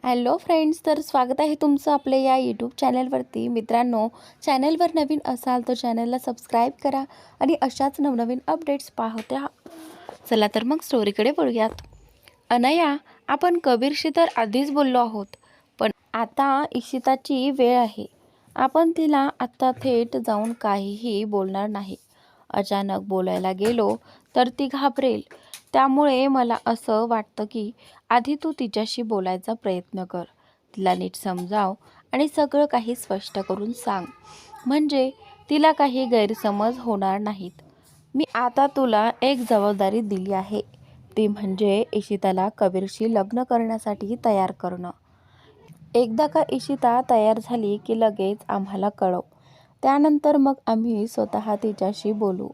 Hello friends, तर स्वागत आहे तुमचं आपल्या या यूट्यूब चॅनलवरती. मित्रांनो, चॅनलवर नवीन असाल तर चॅनलला सबस्क्राईब करा आणि अशाच नवनवीन अपडेट्स पाहत राहा. चला तर मग स्टोरीकडे वळूयात. अनया, आपण कबीरशी तर आधीच बोललो आहोत, पण आता इशिताची वेळ आहे. आपण तिला आत्ता थेट जाऊन काहीही बोलणार नाही. अचानक बोलायला गेलो तर ती घाबरेल. त्यामुळे मला असं वाटतं की आधी तू तिच्याशी बोलायचा प्रयत्न कर. तिला नीट समजाव आणि सगळं काही स्पष्ट करून सांग, म्हणजे तिला काही गैरसमज होणार नाहीत. मी आता तुला एक जबाबदारी दिली आहे, ती म्हणजे इशिताला कबीरशी लग्न करण्यासाठी तयार करणं. एकदा का इशिता तयार झाली की लगेच आम्हाला कळव. त्यानंतर मग आम्ही स्वतः तिच्याशी बोलू.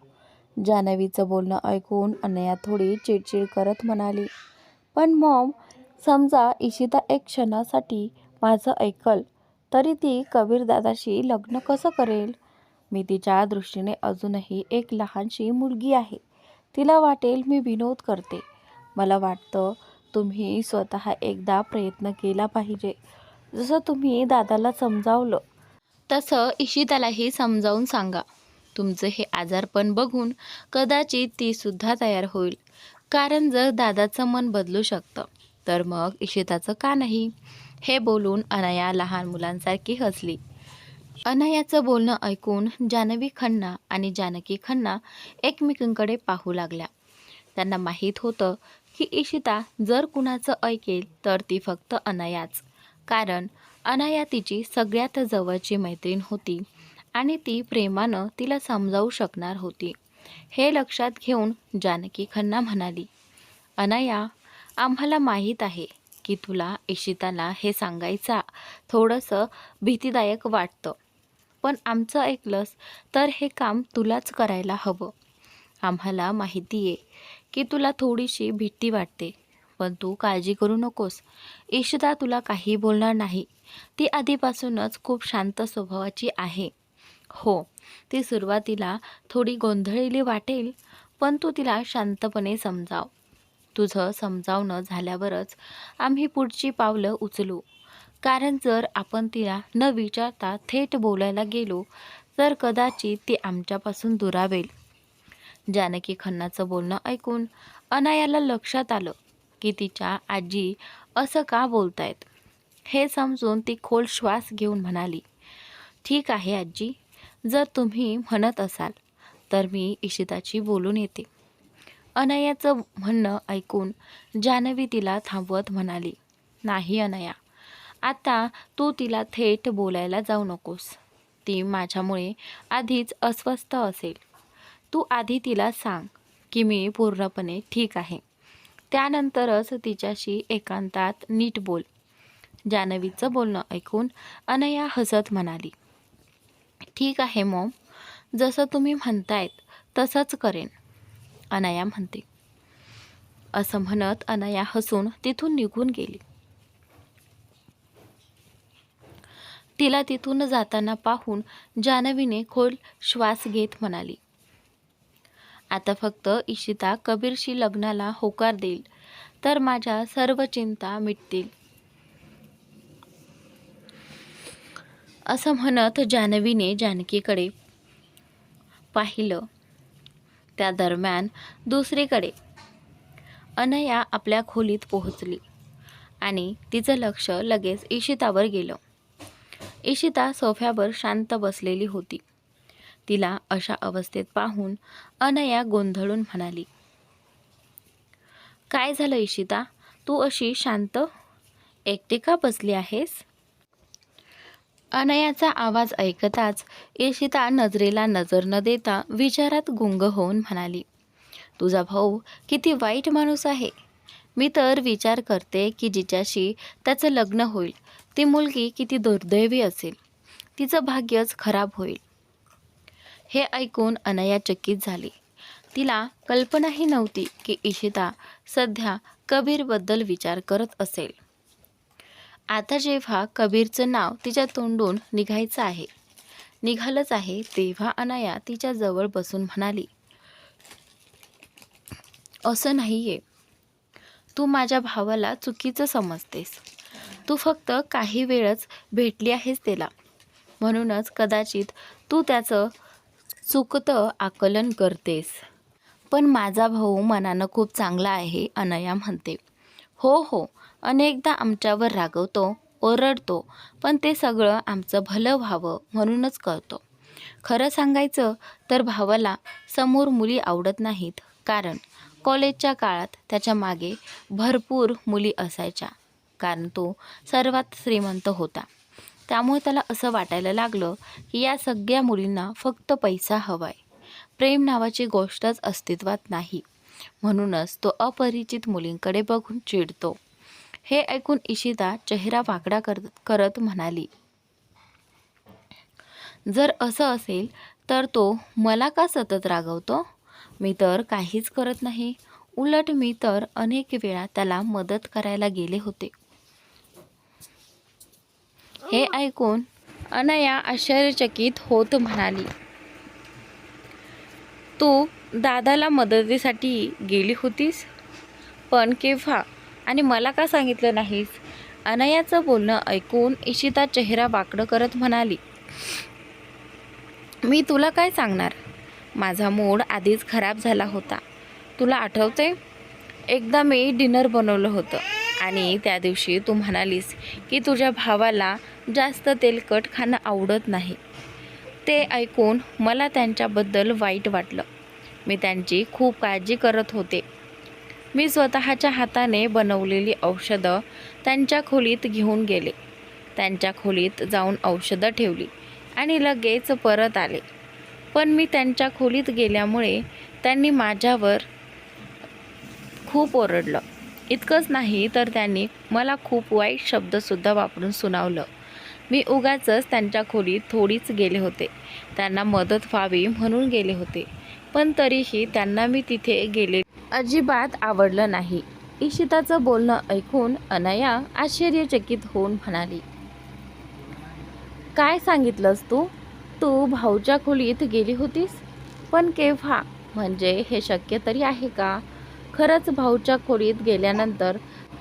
जान्हवीचं बोलणं ऐकून अनया थोडी चिडचिड करत म्हणाली, पण मॉम, समजा इशिता एक क्षणासाठी माझं ऐकल तरी ती कबीर दादाशी लग्न कसं करेल? मी तिच्या दृष्टीने अजूनही एक लहानशी मुलगी आहे. तिला वाटेल मी विनोद करते. मला वाटतं तुम्ही स्वतः एकदा प्रयत्न केला पाहिजे. जसं तुम्ही दादाला समजावलं तसं इशितालाही समजावून सांगा. तुमचं हे आजारपण बघून कदाचित ती सुद्धा तयार होईल. कारण जर दादाचं मन बदलू शकतं तर मग इशिताचं का नाही? हे बोलून अनया लहान मुलांसारखी हसली. अनयाचं बोलणं ऐकून जान्हवी खन्ना आणि जानकी खन्ना एकमेकांकडे पाहू लागल्या. त्यांना माहीत होतं की इशिता जर कुणाचं ऐकेल तर ती फक्त अनयाच. कारण अनया तिची सगळ्यात जवळची मैत्रीण होती आणि ती प्रेमानं तिला समजावू शकणार होती. हे लक्षात घेऊन जानकी खन्ना म्हणाली, अनया, आम्हाला माहीत आहे की तुला इशिताला हे सांगायचा थोडंसं भीतीदायक वाटतं, पण आमचं ऐकलंस तर हे काम तुलाच करायला हवं. आम्हाला माहिती आहे की तुला थोडीशी भीती वाटते, पण तू काळजी करू नकोस. इशिता तुला काही बोलणार नाही. ती आधीपासूनच खूप शांत स्वभावाची आहे. हो, ती सुरुवातीला थोडी गोंधळलेली वाटेल, पण तू तिला शांतपणे समजाव. तुझं समजावणं झाल्यावरच आम्ही पुढची पावलं उचलू. कारण जर आपण तिला न विचारता थेट बोलायला गेलो तर कदाचित ती आमच्यापासून दुरावेल. जानकी खन्नाचं बोलणं ऐकून अनायाला लक्षात आलं की तिच्या आजी असं का बोलतायत. हे समजून ती खोल श्वास घेऊन म्हणाली, ठीक आहे आजी, जर तुम्ही म्हणत असाल तर मी इशिताची बोलून येते. अनयाचं म्हणणं ऐकून जान्हवी तिला थांबवत म्हणाली, नाही अनया, आता तू तिला थेट बोलायला जाऊ नकोस. ती माझ्यामुळे आधीच अस्वस्थ असेल. तू आधी तिला सांग की मी पूर्णपणे ठीक आहे. त्यानंतरच तिच्याशी एकांतात नीट बोल. जान्हवीचं बोलणं ऐकून अनया हसत म्हणाली, ठीक आहे मॉम, जसं तुम्ही म्हणतायत तसंच करेन. अनया म्हणते. असं म्हणत अनया हसून तिथून निघून गेली. तिला तिथून जाताना पाहून जान्हवीने खोल श्वास घेत म्हणाली, आता फक्त इशिता कबीरशी लग्नाला होकार देईल तर माझ्या सर्व चिंता मिटतील. असं म्हणत जान्हवीने जानकीकडे पाहिलं. त्या दरम्यान दुसरीकडे अनया आपल्या खोलीत पोहोचली आणि तिचं लक्ष लगेच इशितावर गेलं. इशिता सोफ्यावर शांत बसलेली होती. तिला अशा अवस्थेत पाहून अनया गोंधळून म्हणाली, काय झालं इशिता, तू अशी शांत एकटी का बसली आहेस? अनयाचा आवाज ऐकताच इशिता नजरेला नजर न देता विचारात गुंग होऊन म्हणाली, तुझा भाऊ किती वाईट माणूस आहे. मी तर विचार करते की जिच्याशी त्याचं लग्न होईल ती मुलगी किती दुर्दैवी असेल. तिचं भाग्यच खराब होईल. हे ऐकून अनया चकित झाली. तिला कल्पनाही नव्हती की इशिता सध्या कबीरबद्दल विचार करत असेल. आता जेव्हा कबीरचं नाव तिच्या तोंडून निघालंच आहे तेव्हा अनया तिच्या जवळ बसून म्हणाली, असं नाहीये, तू माझ्या भावाला चुकीचं समजतेस. तू फक्त काही वेळच भेटली आहेस त्याला, म्हणूनच कदाचित तू त्याचं चुकतं आकलन करतेस. पण माझा भाऊ मनानं खूप चांगला आहे, अनया म्हणते. हो हो, अनेकदा आमच्यावर रागवतो, ओरडतो, पण ते सगळं आमचं भलं व्हावं म्हणूनच करतो. खरं सांगायचं तर भावाला समोर मुली आवडत नाहीत, कारण कॉलेजच्या काळात त्याच्या मागे भरपूर मुली असायच्या. कारण तो सर्वात श्रीमंत होता. त्यामुळे त्याला असं वाटायला लागलं की या सगळ्या मुलींना फक्त पैसा हवाय, प्रेम नावाची गोष्टच अस्तित्वात नाही. म्हणूनच तो अपरिचित मुलींकडे बघून चिडतो. हे ऐकून इशिता चेहरा वाकडा करत म्हणाली, जर असं असेल तर तो मला का सतत रागवतो? मी तर काहीच करत नाही. उलट मी तर अनेक वेळा त्याला मदत करायला गेले होते. हे ऐकून अनया आश्चर्यचकित होत म्हणाली, तू दादाला मदतीसाठी गेली होतीस? पण केव्हा आणि मला का सांगितलं नाहीस? अनयाचं बोलणं ऐकून इशिता चेहरा वाकडं करत म्हणाली, मी तुला काय सांगणार? माझा मूड आधीच खराब झाला होता. तुला आठवते? एकदा मी डिनर बनवलं होतं आणि त्या दिवशी तू म्हणालीस की तुझ्या भावाला जास्त तेलकट खाणं आवडत नाही. ते ऐकून मला त्यांच्याबद्दल वाईट वाटलं. मी त्यांची खूप काळजी करत होते. मी स्वतःच्या हाताने बनवलेली औषधं त्यांच्या खोलीत घेऊन गेले. त्यांच्या खोलीत जाऊन औषधं ठेवली आणि लगेच परत आले. पण मी त्यांच्या खोलीत गेल्यामुळे त्यांनी माझ्यावर खूप ओरडलं. इतकंच नाही तर त्यांनी मला खूप वाईट शब्दसुद्धा वापरून सुनावलं. मी उगाचच त्यांच्या खोलीत थोडीच गेले होते. त्यांना मदत व्हावी म्हणून गेले होते. पण तरीही त्यांना मी तिथे गेले अजिबात आवडलं नाही. इशिताचं बोलणं ऐकून अनया आश्चर्यचकित होऊन म्हणाली, काय सांगितलंस तू? तू भाऊच्या खोलीत गेली होतीस? पण केव्हा? म्हणजे हे शक्य तरी आहे का? खरंच भाऊच्या खोलीत गेल्यानंतर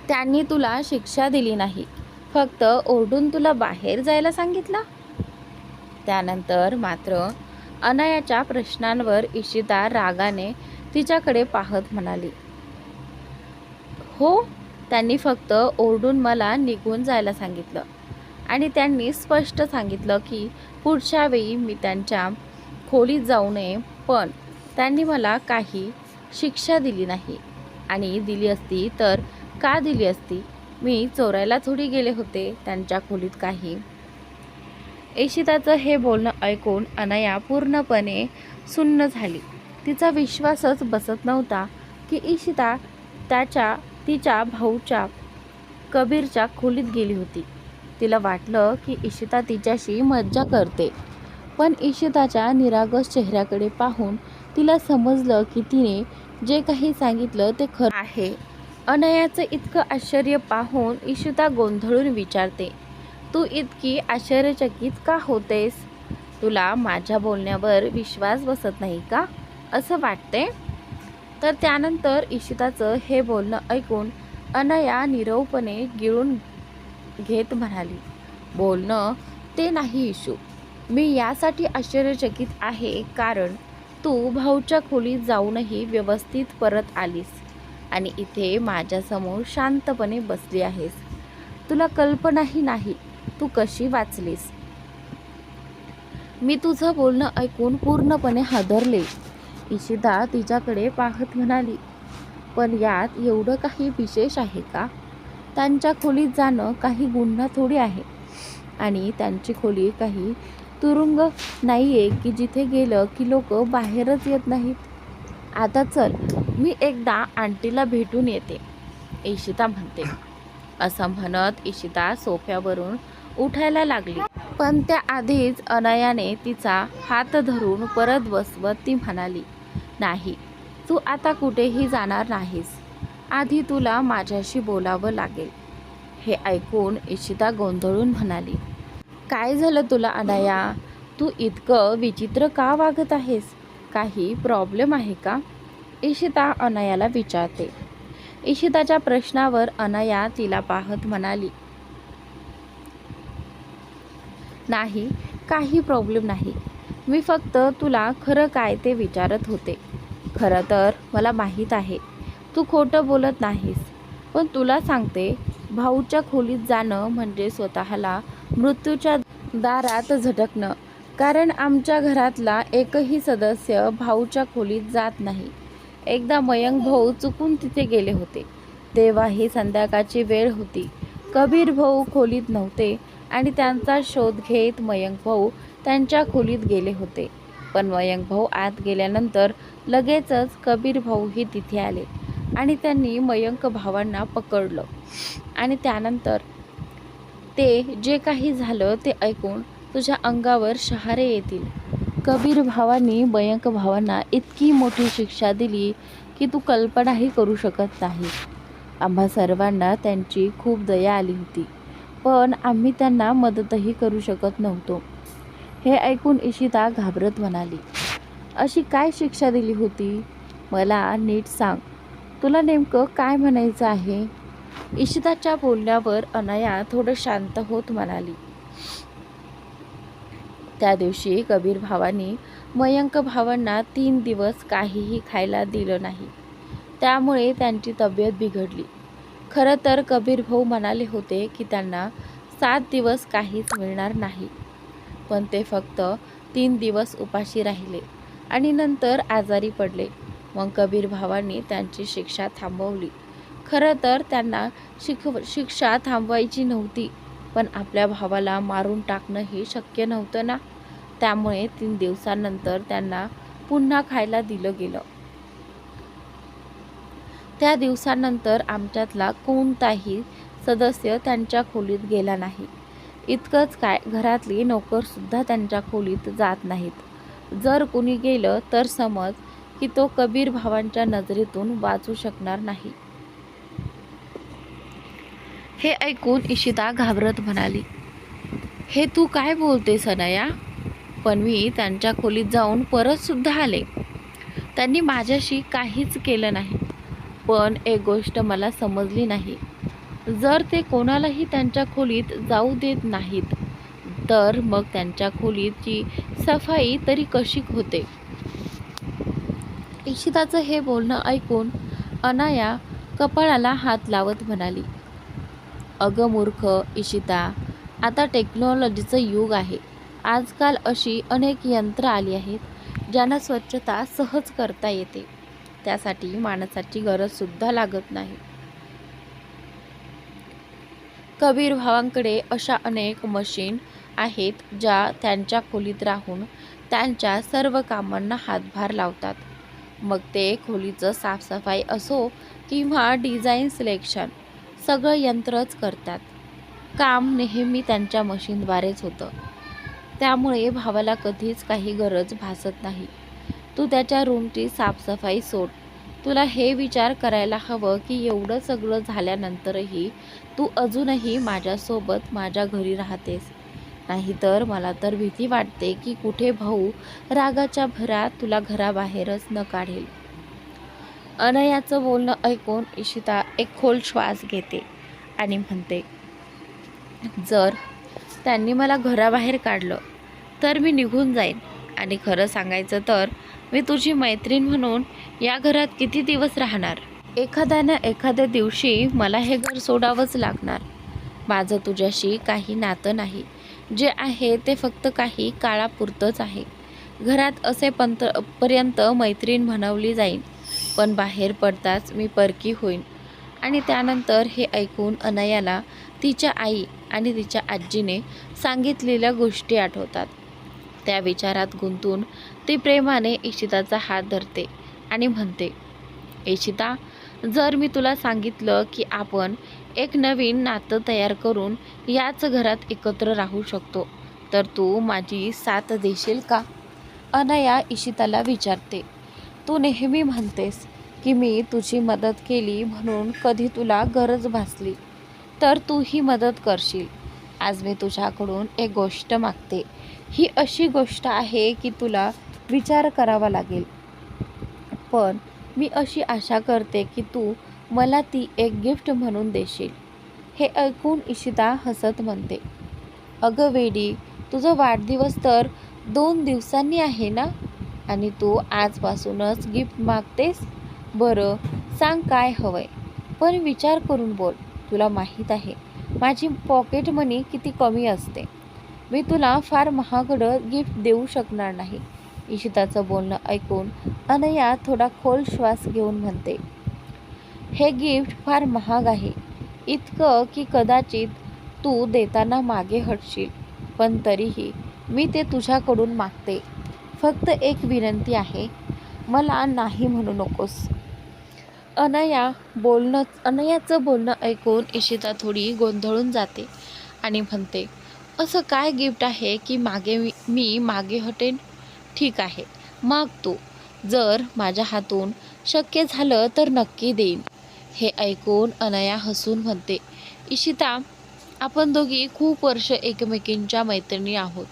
त्यांनी तुला शिक्षा दिली नाही, फक्त ओरडून तुला बाहेर जायला सांगितलं? त्यानंतर मात्र अनयाच्या प्रश्नांवर इशिता रागाने तिच्याकडे पाहत म्हणाली, हो, त्यांनी फक्त ओरडून मला निघून जायला सांगितलं आणि त्यांनी स्पष्ट सांगितलं की पुढच्या वेळी मी त्यांच्या खोलीत जाऊ नये. पण त्यांनी मला काही शिक्षा दिली नाही. आणि दिली असती तर का दिली असती? मी चोरायला थोडी गेले होते त्यांच्या खोलीत काही. इशिताचं हे बोलणं ऐकून अनया पूर्णपणे सुन्न झाली. तिचा विश्वासच बसत नव्हता की इशिता तिच्या भाऊच्या कबीरच्या खोलीत गेली होती. तिला वाटलं की इशिता तिच्याशी मज्जा करते. पण इशिताच्या निरागस चेहऱ्याकडे पाहून तिला समजलं की तिने जे काही सांगितलं ते खरं आहे. अनयाचं इतकं आश्चर्य पाहून इशिता गोंधळून विचारते, तू इतकी आश्चर्यचकित का होतेस? तुला माझ्या बोलण्यावर विश्वास बसत नाही का असं वाटते? तर त्यानंतर इशिताचं हे बोलणं ऐकून अनया नीरवपणे गिळून घेत म्हणाली, बोलणं ते नाही इशू, मी यासाठी आश्चर्यचकित आहे कारण तू भाऊच्या खोलीत जाऊनही व्यवस्थित परत आलीस आणि इथे माझ्यासमोर शांतपणे बसली आहेस. तुला कल्पनाही नाही तू कशी वाचलीस. मी तुझं बोलणं ऐकून पूर्णपणे हादरले. इशिता तिच्याकडे पाहत म्हणाली, पण यात एवढं काही विशेष आहे का? त्यांच्या खोलीत जाणं काही गुन्हा थोडी आहे आणि त्यांची खोली काही तुरुंग नाही आहे की जिथे गेलं की लोक बाहेरच येत नाहीत. आता चल, मी एकदा आंटीला भेटून येते, इशिता म्हणते. असं म्हणत इशिता सोफ्यावरून उठायला लागली. पण त्याआधीच अनयाने तिचा हात धरून परत बसवत ती म्हणाली, नाही, तू आता कुठेही जाणार नाहीस. आधी तुला माझ्याशी बोलावं लागेल. हे ऐकून इशिता गोंधळून म्हणाली, काय झालं तुला अनया? तू इतकं विचित्र का वागत आहेस? काही प्रॉब्लेम आहे का? इशिता अनयाला विचारते. इशिताच्या प्रश्नावर अनया तिला पाहत म्हणाली, नाही, काही प्रॉब्लेम नाही. मी फक्त तुला खरं काय ते विचारत होते. खरं तर मला माहीत आहे तू खोटं बोलत नाहीस, पण तुला सांगते, भाऊच्या खोलीत जाणं म्हणजे स्वतःला मृत्यूच्या दारात झटकणं. कारण आमच्या घरातला एकही सदस्य भाऊच्या खोलीत जात नाही. एकदा मयंक भाऊ चुकून तिथे गेले होते. तेव्हाही संध्याकाळची वेळ होती. कबीर भाऊ खोलीत नव्हते आणि त्यांचा शोध घेत मयंक भाऊ त्यांच्या खोलीत गेले होते. पण मयंक भाऊ आत गेल्यानंतर लगेचच कबीर भाऊही तिथे आले आणि त्यांनी मयंक भावांना पकडलं आणि त्यानंतर ते जे काही झालं ते ऐकून तुझ्या अंगावर शहारे येतील. कबीर भावांनी मयंक भावांना इतकी मोठी शिक्षा दिली की तू कल्पनाही करू शकत नाही. आम्हा सर्वांना त्यांची खूप दया आली होती, पण आम्ही त्यांना मदतही करू शकत नव्हतो. हे ऐकून इशिता घाबरत म्हणाली, अशी काय शिक्षा दिली होती? मला नीट सांग, तुला नेमकं काय म्हणायचं आहे? इशिताच्या बोलण्यावर अनाया थोडं शांत होत म्हणाली, त्या दिवशी कबीर भावांनी मयंक भावांना 3 दिवस काहीही खायला दिलं नाही. त्यामुळे त्यांची तब्येत बिघडली. खरं तर कबीर भाऊ म्हणाले होते की त्यांना 7 दिवस काहीच मिळणार नाही, पण ते फक्त 3 दिवस उपाशी राहिले आणि नंतर आजारी पडले. मग कबीर भावांनी त्यांची शिक्षा थांबवली. खरं तर त्यांना शिक्षा थांबवायची नव्हती, पण आपल्या भावाला मारून टाकणंही शक्य नव्हतं ना. त्यामुळे 3 दिवसांनंतर त्यांना पुन्हा खायला दिलं गेलं. त्या दिवसानंतर आमच्यातला कोणताही सदस्य त्यांच्या खोलीत गेला नाही. इतकंच काय, घरातली नोकरसुद्धा त्यांच्या खोलीत जात नाहीत. जर कुणी गेलं तर समज की तो कबीर भावांच्या नजरेतून वाचू शकणार नाही. हे ऐकून इशिता घाबरत म्हणाली, हे तू काय बोलतेस अनया? पण मी त्यांच्या खोलीत जाऊन परत सुद्धा आले. त्यांनी माझ्याशी काहीच केलं नाही. पण एक गोष्ट मला समजली नाही, जर ते कोणालाही त्यांच्या खोलीत जाऊ देत नाहीत तर मग त्यांच्या खोलीची सफाई तरी कशी होते? इशिताचं हे बोलणं ऐकून अनाया कपाळाला हात लावत म्हणाली, अगं मूर्ख इशिता, आता टेक्नॉलॉजीचं युग आहे. आजकाल अशी अनेक यंत्र आली आहेत ज्यांना स्वच्छता सहज करता येते. त्यासाठी माणसाची गरजसुद्धा लागत नाही. कबीर भावांकडे अशा अनेक मशीन आहेत ज्या त्यांच्या खोलीत राहून त्यांच्या सर्व कामांना हातभार लावतात. मग ते खोलीचं साफसफाई असो किंवा डिझाईन सिलेक्शन, सगळं यंत्रच करतात. काम नेहमी त्यांच्या मशीनद्वारेच होतं. त्यामुळे भावाला कधीच काही गरज भासत नाही. तू त्याच्या रूमची साफसफाई सोड. तुला हे विचार करायला हवं की एवढं सगळं झाल्यानंतरही तू अजूनही माझ्यासोबत माझ्या घरी राहतेस. नाहीतर मला तर भीती वाटते की कुठे भाऊ रागाच्या भरात तुला घराबाहेरच न काढेल. अनयाचं बोलणं ऐकून इशिता एक खोल श्वास घेते आणि म्हणते, जर त्यांनी मला घराबाहेर काढलं तर मी निघून जाईन. आणि खरं सांगायचं तर मी तुझी मैत्रीण म्हणून या घरात किती दिवस राहणार? एखाद्या दिवशी मला हे घर सोडावंच लागणार. माझं तुझ्याशी काही नातं नाही. जे आहे ते फक्त काही काळापुरतंच आहे. घरात पर्यंत मैत्रीण म्हणवली जाईन, पण बाहेर पडताच मी परकी होईन. आणि त्यानंतर हे ऐकून अनयाला तिच्या आई आणि तिच्या आजीने सांगितलेल्या गोष्टी आठवतात. त्या विचारात गुंतून ती प्रेमाने इशिताचा हात धरते आणि म्हणते, इशिता, जर मी तुला सांगितलं की आपण एक नवीन नातं तयार करून याच घरात एकत्र राहू शकतो, तर तू माझी साथ देशील का? अनया इशिताला विचारते. तू नेहमी म्हणतेस की मी तुझी मदत केली म्हणून कधी तुला गरज भासली तर तू ही मदत करशील. आज मी तुझ्याकडून एक गोष्ट मागते. ही अशी गोष्ट आहे की तुला विचार करावा लागेल, पण मी अशी आशा करते की तू मला ती एक गिफ्ट म्हणून देशील. हे ऐकून इशिता हसत म्हणते, अगं वेडी, तुझा वाढदिवस तर 2 दिवसांनी आहे ना, आणि तू आजपासूनच गिफ्ट मागतेस? बरं, सांग काय हवंय, पण विचार करून बोल. तुला माहीत आहे माझी पॉकेट मनी किती कमी असते. मी तुला फार महागडं गिफ्ट देऊ शकणार नाही. इशिताचं बोलणं ऐकून अनया थोडा खोल श्वास घेऊन म्हणते, हे गिफ्ट फार महाग आहे, इतकं की कदाचित तू देताना मागे हटशील, पण तरीही मी ते तुझ्याकडून मागते. फक्त एक विनंती आहे, मला नाही म्हणू नकोस. अनयाचं बोलणं ऐकून इशिता थोडी गोंधळून जाते आणि म्हणते, असं काय गिफ्ट आहे की मी मागे हटेन? ठीक आहे, माग तू. जर माझ्या हातून शक्य झालं तर नक्की देईन. हे ऐकून अनया हसून म्हणते, इशिता, आपण दोघी खूप वर्ष एकमेकींच्या मैत्रिणी आहोत.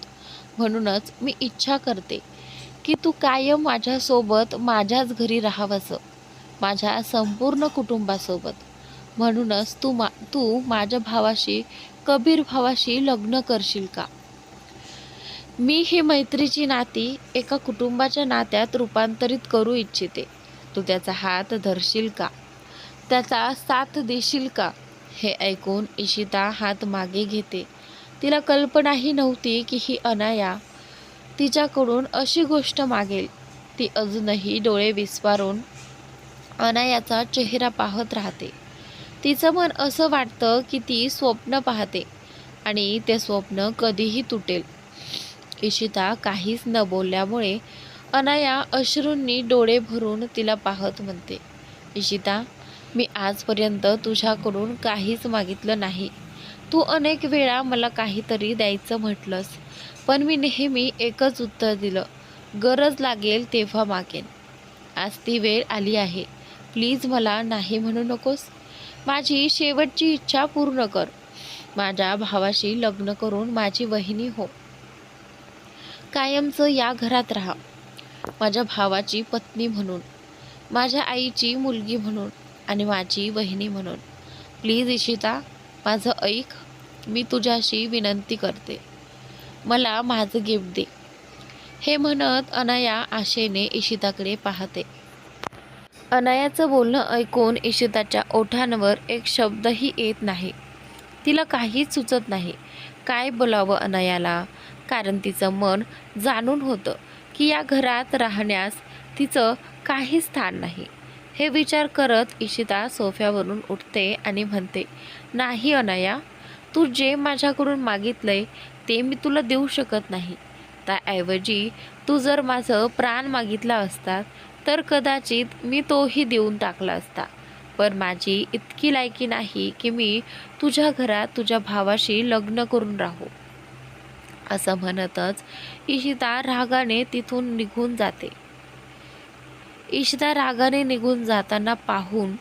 म्हणूनच मी इच्छा करते की तू कायम माझ्यासोबत माझ्याच घरी राहावंसं, माझ्या संपूर्ण कुटुंबासोबत. म्हणूनच तू माझ्या भावाशी, कबीर भावाशी लग्न करशील का? मी ही मैत्रीची नाती एका कुटुंबाच्या नात्यात रूपांतरित करू इच्छिते. तू त्याचा हात धरशील का? त्याचा साथ देशील का? हे ऐकून इशिता हात मागे घेते. तिला कल्पनाही नव्हती की ही अनया तिच्याकडून अशी गोष्ट मागेल. ती अजूनही डोळे विस्फारून अनयाचा चेहरा पाहत राहते. तिचं मन असं वाटतं की ती स्वप्न पाहते आणि ते स्वप्न कधीही तुटेल. इशिता काहीच न बोलल्यामुळे अनया अश्रूंनी डोळे भरून तिला पाहत म्हणते, इशिता, मी आजपर्यंत तुझ्याकडून काहीच मागितलं नाही. तू अनेक वेळा मला काहीतरी द्यायचं म्हटलंस, पण मी नेहमी एकच उत्तर दिलं, गरज लागेल तेव्हा मागेन. आज ती वेळ आली आहे. प्लीज मला नाही म्हणू नकोस. माझी शेवटची इच्छा पूर्ण कर. माझ्या भावाशी लग्न करून माझी वहिनी हो. कायमचं या घरात राहा. माझ्या भावाची पत्नी म्हणून, माझ्या आईची मुलगी म्हणून आणि माझी वहिनी म्हणून. प्लीज इशिता, माझं ऐक. मी तुझ्याशी विनंती करते. मला माझं गिफ्ट दे. हे म्हणत अनया आशेने इशिताकडे पाहते. अनयाचं बोलणं ऐकून इशिताच्या ओठांवर एक शब्दही येत नाही. तिला काहीच सुचत नाही काय बोलावं अनयाला, कारण तिचं मन जाणून होतं की या घरात राहण्यास तिचं काही स्थान नाही. हे विचार करत इशिता सोफ्यावरून उठते आणि म्हणते, नाही अनया, तू जे माझ्याकडून मागितलंय ते मी तुला देऊ शकत नाही. त्याऐवजी तू जर माझं प्राण मागितला असता तर कदाचित मी तोही देऊन टाकला असता. पण माझी इतकी लायकी नाही की मी तुझ्या घरात तुझ्या भावाशी लग्न करून राहू. असं म्हणतच इशिता रागाने तिथून निघून जाते. इशिता रागाने निघून जाताना पाहून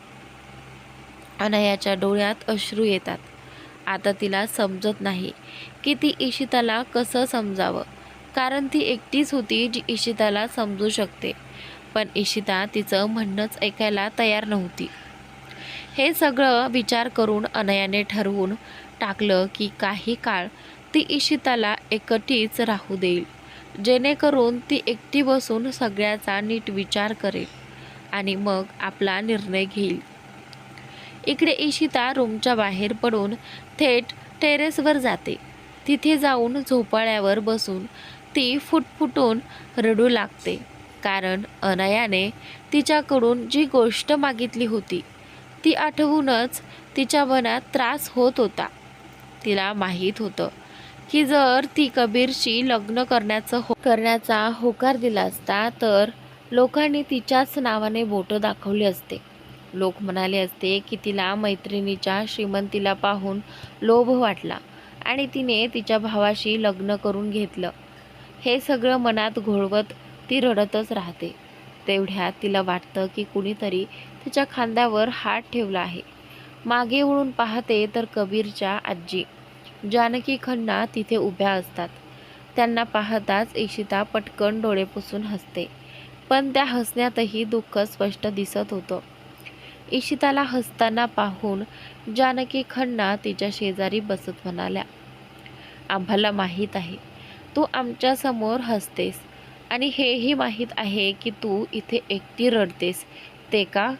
अनयाच्या डोळ्यात अश्रू येतात. आता तिला समजत नाही की ती इशिताला कसं समजावं, कारण ती एकटीच होती जी इशिताला समजू शकते. पण इशिता तिचं म्हणणंच ऐकायला तयार नव्हती. हे सगळं विचार करून अनयाने ठरवून टाकलं की काही काळ ती इशिताला एकटीच राहू देईल, जेणेकरून ती एकटी बसून सगळ्याचा नीट विचार करेल आणि मग आपला निर्णय घेईल. इकडे इशिता रूमच्या बाहेर पडून थेट टेरेसवर जाते. तिथे जाऊन झोपाळ्यावर बसून ती फुटफुटून रडू लागते, कारण अनयाने तिच्याकडून जी गोष्ट मागितली होती ती आठवूनच तिच्या मनात त्रास होत होता. तिला माहीत होतं की जर ती कबीरशी लग्न करण्याचा होकार दिला असता तर लोकांनी तिच्याच नावाने बोटं दाखवले असते. लोक म्हणाले असते की तिला मैत्रिणीच्या श्रीमंतीला पाहून लोभ वाटला आणि तिने तिच्या भावाशी लग्न करून घेतलं. हे सगळं मनात घोळवत ती रडतच राहते. तेवढ्यात तिला वाटतं की कुणीतरी तिच्या खांद्यावर हात ठेवला आहे. मागे वळून पाहते तर कबीरच्या आजी जानकी खन्ना तिथे उभ्या असतात. त्यांना पाहताच इशिता पटकन डोळे पुसून हसते, पण त्या हसण्यातही दुःख स्पष्ट दिसत होतं. इशिताला हसताना पाहून जानकी खन्ना तिच्या शेजारी बसत म्हणाल्या, आम्हाला माहीत आहे तू आमच्यासमोर हसतेस आणि हेही माहीत आहे की तू इथे एकटी रडतेस ते का?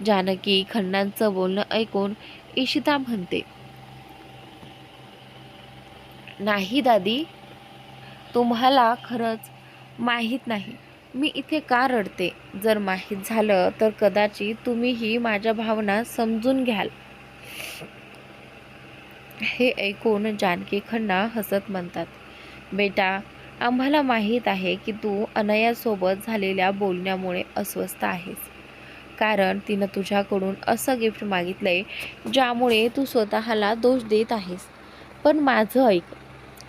जानकी खन्नांचं बोलणं ऐकून इशिता म्हणते, नाही दादी, तुम्हाला खरंच माहीत नाही मी इथे का रडते. जर माहीत झालं तर कदाचित तुम्हीही माझ्या भावना समजून घ्याल. हे ऐकून जानकी खन्ना हसत म्हणतात, बेटा, आम्हाला माहीत आहे की तू अनयासोबत झालेल्या बोलण्यामुळे अस्वस्थ आहेस. कारण तिनं तुझ्याकडून असं गिफ्ट मागितलंय ज्यामुळे तू स्वतःला दोष देत आहेस. पण माझं ऐक,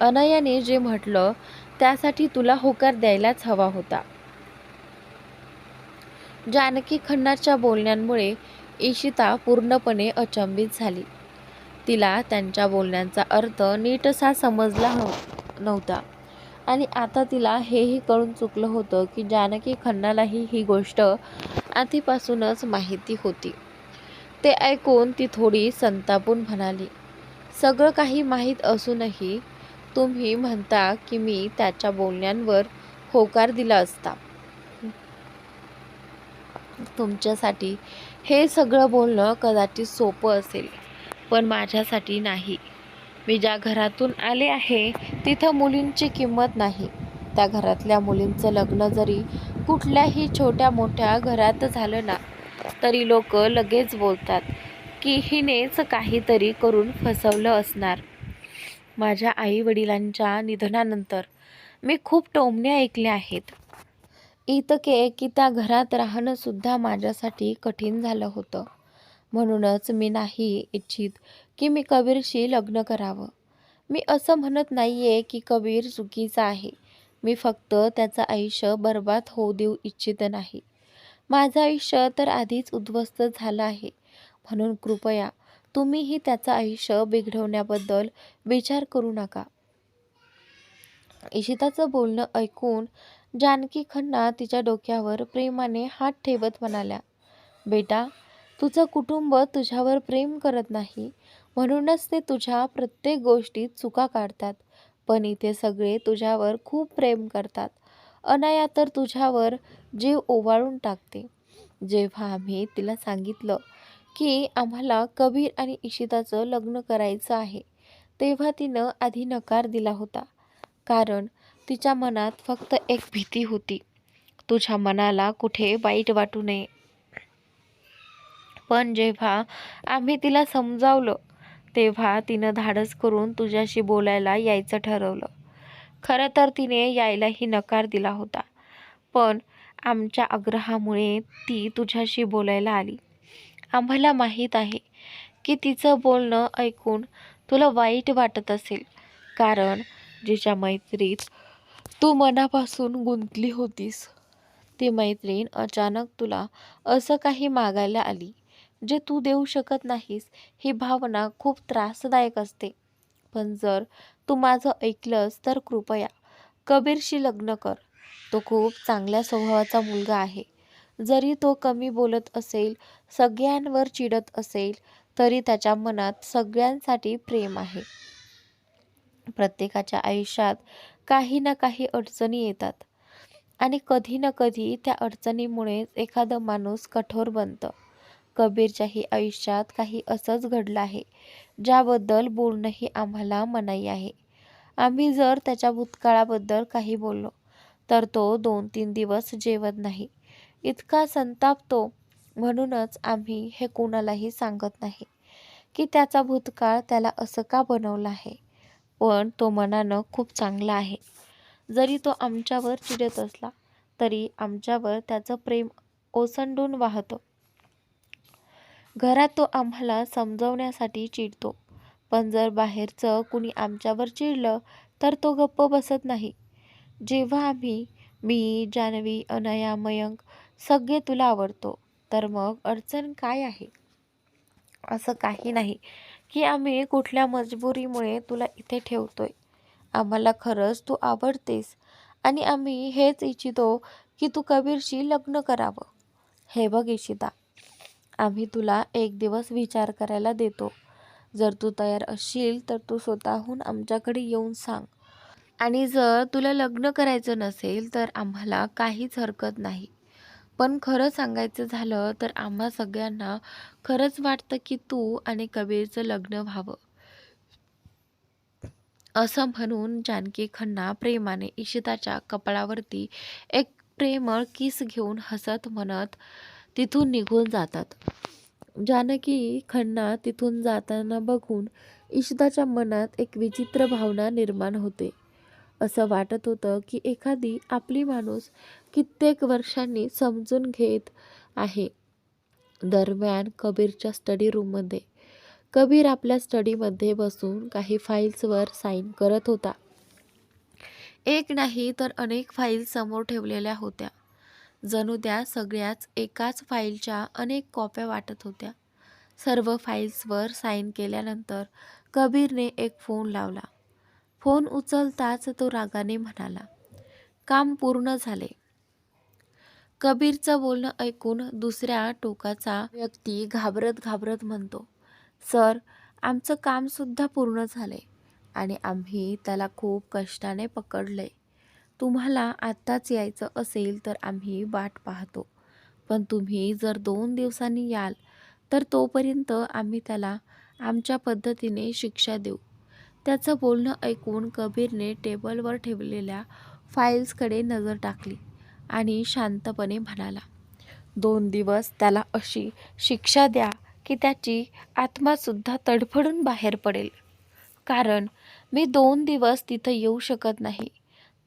अनयाने जे म्हटलं त्यासाठी तुला होकार द्यायलाच हवा होता. जानकी खन्नाच्या बोलण्यांमुळे इशिता पूर्णपणे अचंबित झाली. तिला त्यांच्या बोलण्याचा अर्थ नीटसा समजला नव्हता आणि आता तिला हेही कळून चुकलं होतं की जानकी खन्नालाही ही गोष्ट आधीपासूनच माहिती होती. ते ऐकून ती थोडी संतापून म्हणाली, सगळं काही माहीत असूनही तुम्ही म्हणता की मी त्याच्या बोलण्यांवर होकार दिला असता. तुमच्यासाठी हे सगळं बोलणं कदाचित सोपं असेल, पण माझ्यासाठी नाही. मी ज्या घरातून आले आहे तिथं मुलींची किंमत नाही. त्या घरातल्या मुलींचं लग्न जरी कुठल्याही छोट्या मोठ्या घरात झालं ना तरी लोक लगेच बोलतात की हिनेच काहीतरी करून फसवलं असणार. माझ्या आई वडिलांच्या निधनानंतर मी खूप टोमणे ऐकले आहेत. इतके की त्या घरात राहणं सुद्धा माझ्यासाठी कठीण झालं होतं. म्हणूनच मी नाही इच्छित की मी कबीरशी लग्न करावं. मी असं म्हणत नाहीये की कबीर चुकीचा आहे. मी फक्त त्याचं आयुष्य बर्बाद होऊ देऊ इच्छित नाही. माझं आयुष्य तर आधीच उद्ध्वस्त झालं आहे. म्हणून कृपया तुम्हीही त्याचं आयुष्य बिघडवण्याबद्दल विचार करू नका. इशिताचं बोलणं ऐकून जानकी खन्ना तिच्या डोक्यावर प्रेमाने हात ठेवत म्हणाल्या, बेटा, तुझं कुटुंब तुझ्यावर प्रेम करत नाही म्हणूनच ते तुझ्या प्रत्येक गोष्टीत चुका काढतात. पण इथे सगळे तुझ्यावर खूप प्रेम करतात. अनाया तर तुझ्यावर जीव ओवाळून टाकते. जेव्हा आम्ही तिला सांगितलं की आम्हाला कबीर आणि इशिताचं लग्न करायचं आहे तेव्हा तिनं आधी नकार दिला होता. कारण तिच्या मनात फक्त एक भीती होती, तुझ्या मनाला कुठे वाईट वाटू नये. पण जेव्हा आम्ही तिला समजावलं तेव्हा तिनं धाडस करून तुझ्याशी बोलायला यायचं ठरवलं. खरं तर तिने यायलाही नकार दिला होता, पण आमच्या आग्रहामुळे ती तुझ्याशी बोलायला आली. आम्हाला माहीत आहे की तिचं बोलणं ऐकून तुला वाईट वाटत असेल, कारण जिच्या मैत्रीत तू मनापासून गुंतली होतीस ती मैत्रीण अचानक तुला असं काही मागायला आली जे तू देऊ शकत नाहीस. ही भावना खूप त्रासदायक असते. पण जर तू माझं ऐकलंस तर कृपया कबीरशी लग्न कर. तो खूप चांगल्या स्वभावाचा मुलगा आहे. जरी तो कमी बोलत असेल, सगळ्यांवर चिडत असेल, तरी त्याच्या मनात सगळ्यांसाठी प्रेम आहे. प्रत्येकाच्या आयुष्यात काही ना काही अडचणी येतात आणि कधी ना कधी त्या अडचणीमुळेच एखादं माणूस कठोर बनतं. कबीरच्याही आयुष्यात काही असंच घडलं आहे, ज्याबद्दल बोलणंही आम्हाला मनाई आहे. आम्ही जर त्याच्या भूतकाळाबद्दल काही बोललो तर तो 2-3 दिवस जेवत नाही, इतका संतापतो. म्हणूनच आम्ही हे कोणालाही सांगत नाही की त्याचा भूतकाळ त्याला असं का बनवलं आहे. पण तो मनानं खूप चांगला आहे. जरी तो आमच्यावर चिडत असला तरी आमच्यावर त्याचं प्रेम ओसंडून वाहतं. घरात तो आम्हाला समजवण्यासाठी चिडतो, पण जर बाहेरचं कुणी आमच्यावर चिडलं तर तो गप्प बसत नाही. जेव्हा मी, जान्हवी, अनया, मयंक सगळे तुला आवडतो, तर मग अडचण काय आहे? असं काही नाही की आम्ही कुठल्या मजबुरीमुळे तुला इथे ठेवतोय. आम्हाला खरंच तू आवडतेस आणि आम्ही हेच इच्छितो की तू कबीरशी लग्न करावं. हे बघ इशिता, आम्ही तुला एक दिवस विचार करायला देतो. जर तू तयार असशील तर तू स्वतःहून आमच्याकडे येऊन सांग. आणि जर तुला लग्न करायचं नसेल तर आम्हाला काहीच हरकत नाही. पण खरं सांगायचं झालं तर आम्हा सगळ्यांना खरंच वाटतं की तू आणि कबीरचं लग्न व्हावं. असं म्हणून जानकी खन्ना प्रेमाने इशिताच्या कपाळावरती एक प्रेमळ किस घेऊन हसत म्हणत तिथून निघून जातात. जानकी खन्ना तिथून जाताना बघून इशिताच्या मनात एक विचित्र भावना निर्माण होते. असं वाटत होतं की एखादी आपली माणूस कित्येक वर्षांनी समजून घेत आहे. दरम्यान कबीरच्या स्टडी रूममध्ये कबीर आपल्या स्टडीमध्ये बसून काही फाईल्सवर साईन करत होता. एक नाही तर अनेक फाईल्स समोर ठेवलेल्या होत्या. जणू त्या सगळ्याच एकाच फाईलच्या अनेक कॉप्या वाटत होत्या. सर्व फाईल्सवर साईन केल्यानंतर कबीरने एक फोन लावला. फोन उचलताच तो रागाने म्हणाला, काम पूर्ण झाले. कबीरचं बोलणं ऐकून दुसऱ्या टोकाचा व्यक्ती घाबरत घाबरत म्हणतो, सर, आमचं कामसुद्धा पूर्ण झाले आणि आम्ही त्याला खूप कष्टाने पकडलंय. तुम्हाला आत्ताच यायचं असेल तर आम्ही वाट पाहतो, पण तुम्ही जर 2 दिवसांनी याल तर तोपर्यंत आम्ही त्याला आमच्या पद्धतीने शिक्षा देऊ. त्याचं बोलणं ऐकून कबीरने टेबलवर ठेवलेल्या फाईल्सकडे नजर टाकली आणि शांतपणे म्हणाला, 2 दिवस त्याला अशी शिक्षा द्या की त्याची आत्मासुद्धा तडफडून बाहेर पडेल. कारण मी 2 दिवस तिथं येऊ शकत नाही.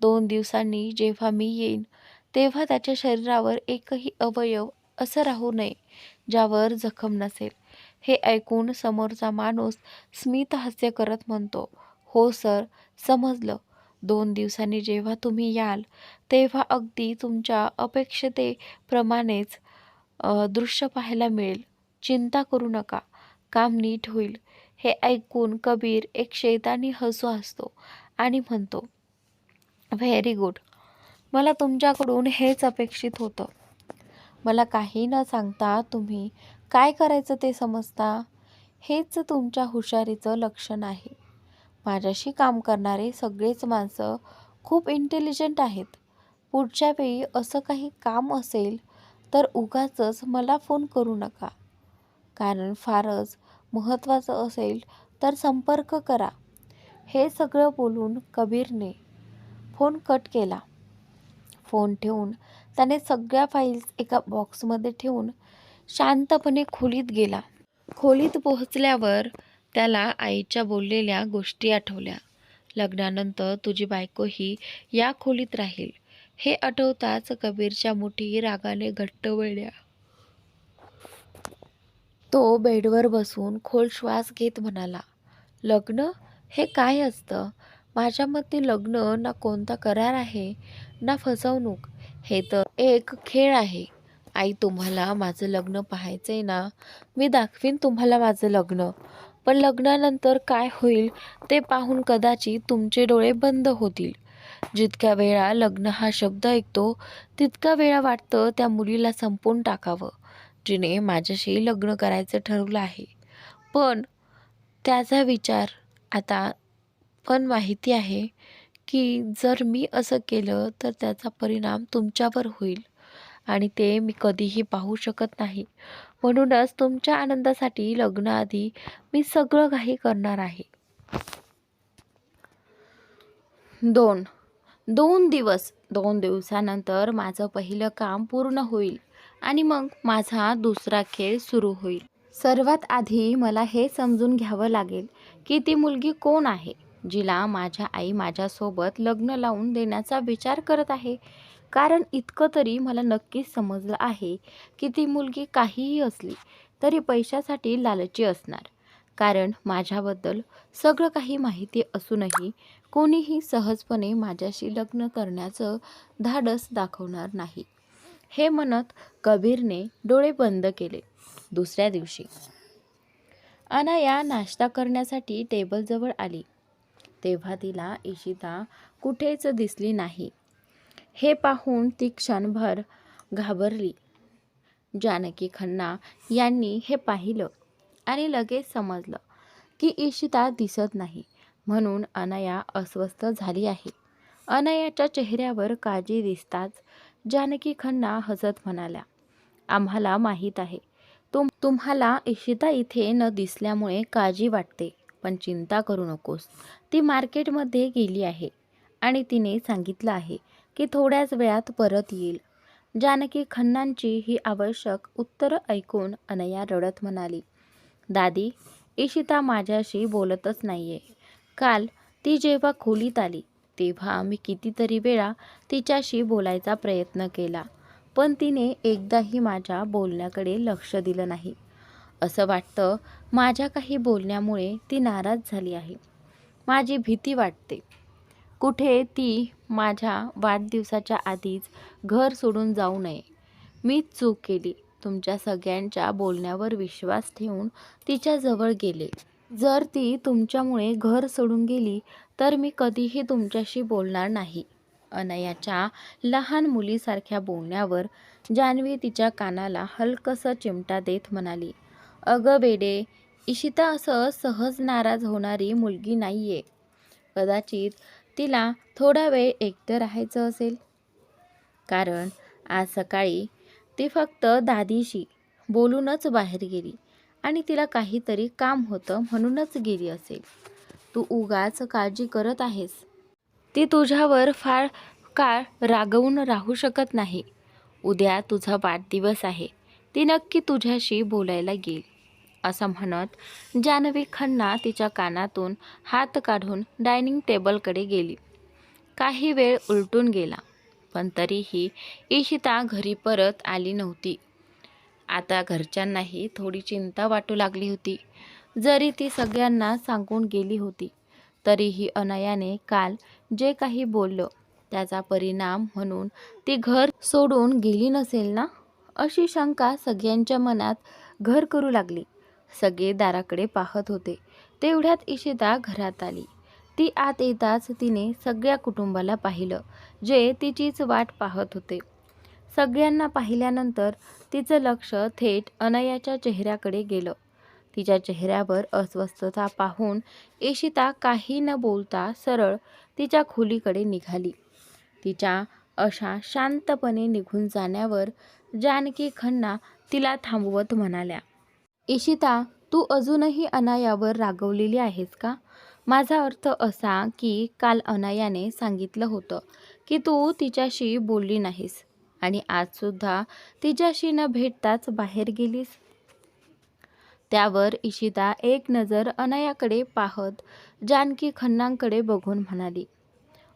2 दिवसांनी जेव्हा मी येईन तेव्हा त्याच्या शरीरावर एकही अवयव असं राहू नये ज्यावर जखम नसेल. हे ऐकून समोरचा माणूस स्मितहास्य करत म्हणतो, हो सर, समजलं. 2 दिवसांनी जेव्हा तुम्ही याल तेव्हा अगदी तुमच्या अपेक्षतेप्रमाणेच दृश्य पाहायला मिळेल. चिंता करू नका, काम नीट होईल. हे ऐकून कबीर एक शैतानी हसू हसतो आणि म्हणतो, व्हेरी गुड. मला तुमच्याकडून हेच अपेक्षित होतं. मला काही न सांगता तुम्ही काय करायचं ते समजता. हेच तुमच्या हुशारीचं लक्षण आहे. माझ्याशी काम करणारे सगळेच माणसं खूप इंटेलिजंट आहेत. पुढच्या वेळी असं काही काम असेल तर उगाचच मला फोन करू नका. कारण फारच महत्त्वाचं असेल तर संपर्क करा. हे सगळं बोलून कबीरने फोन कट केला. फोन ठेवून त्याने सगळ्या फाईल्स एका बॉक्समध्ये ठेवून शांतपणे खोलीत गेला. खोलीत पोहोचल्यावर त्याला आईच्या बोललेल्या गोष्टी आठवल्या. लग्नानंतर तुझी बायको ही या खोलीत राहील. हे आठवताच कबीरच्या मुठी रागाने घट्ट वळल्या. तो बेडवर बसून खोल श्वास घेत म्हणाला, लग्न हे काय असतं? माझ्या मते लग्न ना कोणता करार आहे ना फसवणूक. हे तर एक खेळ आहे. आई, तुम्हाला माझं लग्न पाहायचंय ना? मी दाखवीन तुम्हाला माझं लग्न. पण लग्नानंतर काय होईल ते पाहून कदाचित तुमचे डोळे बंद होतील. जितक्या वेळा लग्न हा शब्द ऐकतो तितक्या वेळा वाटतं त्या मुलीला संपवून टाकावं जिने माझ्याशी लग्न करायचं ठरवलं आहे. पण त्याचा विचार आता पण माहिती आहे की जर मी असं केलं तर त्याचा परिणाम तुमच्यावर होईल आणि ते मी कधीही पाहू शकत नाही. म्हणूनच तुमच्या आनंदासाठी लग्नाआधी मी सगळं काही करणार आहे. 2 दिवस. 2 दिवसानंतर माझं पहिलं काम पूर्ण होईल आणि मग माझा दुसरा खेळ सुरू होईल. सर्वात आधी मला हे समजून घ्यावं लागेल की ती मुलगी कोण आहे जिला माझ्या आई माझ्यासोबत लग्न लावून देण्याचा विचार करत आहे. कारण इतकं तरी मला नक्कीच समजलं आहे की ती मुलगी काहीही असली तरी पैशासाठी लालची असणार. कारण माझ्याबद्दल सगळं काही माहिती असूनही कोणीही सहजपणे माझ्याशी लग्न करण्याचं धाडस दाखवणार नाही. हे म्हणत कबीरने डोळे बंद केले. दुसऱ्या दिवशी अनाया नाश्ता करण्यासाठी टेबलजवळ आली तेव्हा तिला इशिता कुठेच दिसली नाही. हे पाहून ती क्षणभर घाबरली. जानकी खन्ना यांनी हे पाहिलं आणि लगेच समजलं की इशिता दिसत नाही म्हणून अनाया अस्वस्थ झाली आहे. अनयाच्या चेहऱ्यावर काळजी दिसताच जानकी खन्ना हसत म्हणाल्या, आम्हाला माहीत आहे तुम्हाला इशिता इथे न दिसल्यामुळे काळजी वाटते, पण चिंता करू नकोस. ती मार्केटमध्ये गेली आहे आणि तिने सांगितलं आहे की थोड्याच वेळात परत येईल. जानकी खन्नांची ही आवश्यक उत्तरं ऐकून अनया रडत म्हणाली, दादी, इशिता माझ्याशी बोलतच नाहीये. काल ती जेव्हा खोलीत आली तेव्हा मी कितीतरी वेळा तिच्याशी बोलायचा प्रयत्न केला, पण तिने एकदाही माझ्या बोलण्याकडे लक्ष दिलं नाही. असं वाटतं माझ्या काही बोलण्यामुळे ती नाराज झाली आहे. माझी भीती वाटते कुठे ती माझ्या वाढदिवसाच्या आधीच घर सोडून जाऊ नये. मीच चूक केली. तुमच्या सगळ्यांच्या बोलण्यावर विश्वास ठेवून तिच्याजवळ गेले. जर ती तुमच्यामुळे घर सोडून गेली तर मी कधीही तुमच्याशी बोलणार नाही. अनयाच्या लहान मुलीसारख्या बोलण्यावर जान्हवी तिच्या कानाला हलकंसं चिमटा देत म्हणाली, अगं बेडे, इशिता असं सहज नाराज होणारी मुलगी नाहीये. कदाचित तिला थोडा वेळ एकटं राहायचं असेल. कारण आज सकाळी ती फक्त दादीशी बोलूनच बाहेर गेली आणि तिला काहीतरी काम होतं म्हणूनच गेली असेल. तू उगाच काळजी करत आहेस. ती तुझ्यावर फार काळ रागवून राहू शकत नाही. उद्या तुझा वाढदिवस आहे. ती नक्की तुझ्याशी बोलायला येईल. असं म्हणत जान्हवी खन्ना तिच्या कानातून हात काढून डायनिंग टेबलकडे गेली. काही वेळ उलटून गेला, पण तरीही इशिता घरी परत आली नव्हती. आता घरच्यांनाही थोडी चिंता वाटू लागली होती. जरी ती सगळ्यांना सांगून गेली होती तरीही अनयाने काल जे काही बोललं त्याचा परिणाम म्हणून ती घर सोडून गेली नसेल ना, अशी शंका सगळ्यांच्या मनात घर करू लागली. सगळे दाराकडे पाहत होते. तेवढ्यात इशिता घरात आली. ती आत येताच तिने सगळ्या कुटुंबाला पाहिलं, जे तिचीच वाट पाहत होते. सगळ्यांना पाहिल्यानंतर तिचं लक्ष थेट अनयाच्या चेहऱ्याकडे गेलं. तिच्या चेहऱ्यावर अस्वस्थता पाहून इशिता काही न बोलता सरळ तिच्या खोलीकडे निघाली. तिच्या अशा शांतपणे निघून जाण्यावर जानकी खन्ना तिला थांबवत म्हणाल्या, इशिता, तू अजूनही अनयावर रागवलेली आहेस का? माझा अर्थ असा की काल अनयाने सांगितलं होतं की तू तिच्याशी बोलली नाहीस आणि आजसुद्धा तिच्याशी न भेटताच बाहेर गेलीस. त्यावर इशिता एक नजर अनयाकडे पाहत जानकी खन्नांकडे बघून म्हणाली,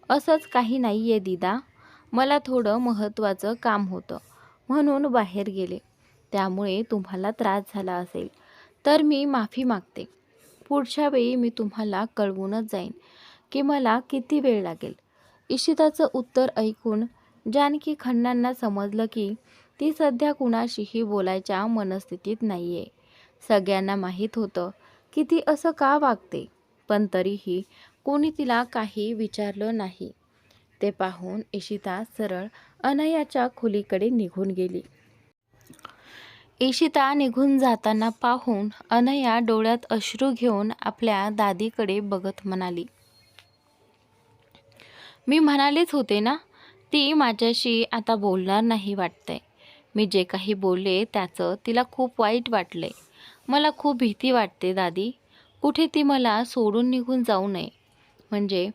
असंच काही नाहीये दीदा. मला थोडं महत्त्वाचं काम होतं म्हणून बाहेर गेले. त्यामुळे तुम्हाला त्रास झाला असेल तर मी माफी मागते. पुढच्या वेळी मी तुम्हाला कळवूनच जाईन की मला किती वेळ लागेल. इशिताचं उत्तर ऐकून जानकी खन्नांना समजलं की ती सध्या कुणाशीही बोलायच्या मनस्थितीत नाहीये. सगळ्यांना माहीत होतं की ती असं का वागते, पण तरीही कोणी तिला काही विचारलं नाही. ते पाहून इशिता सरळ अनयाच्या खोलीकडे निघून गेली. इशिता निघून जाताना पाहून अनया डोळ्यात अश्रू घेऊन आपल्या दादीकडे बघत म्हणाली, मी म्हणालेच होते ना, ती माझ्याशी आता बोलणार नाही वाटतंय. मी जे काही बोलले त्याचं तिला खूप वाईट वाटलंय. मला खूप भीती वाटते दादी. कुठे ती मला सोडून निघून जाऊ नये. म्हणजे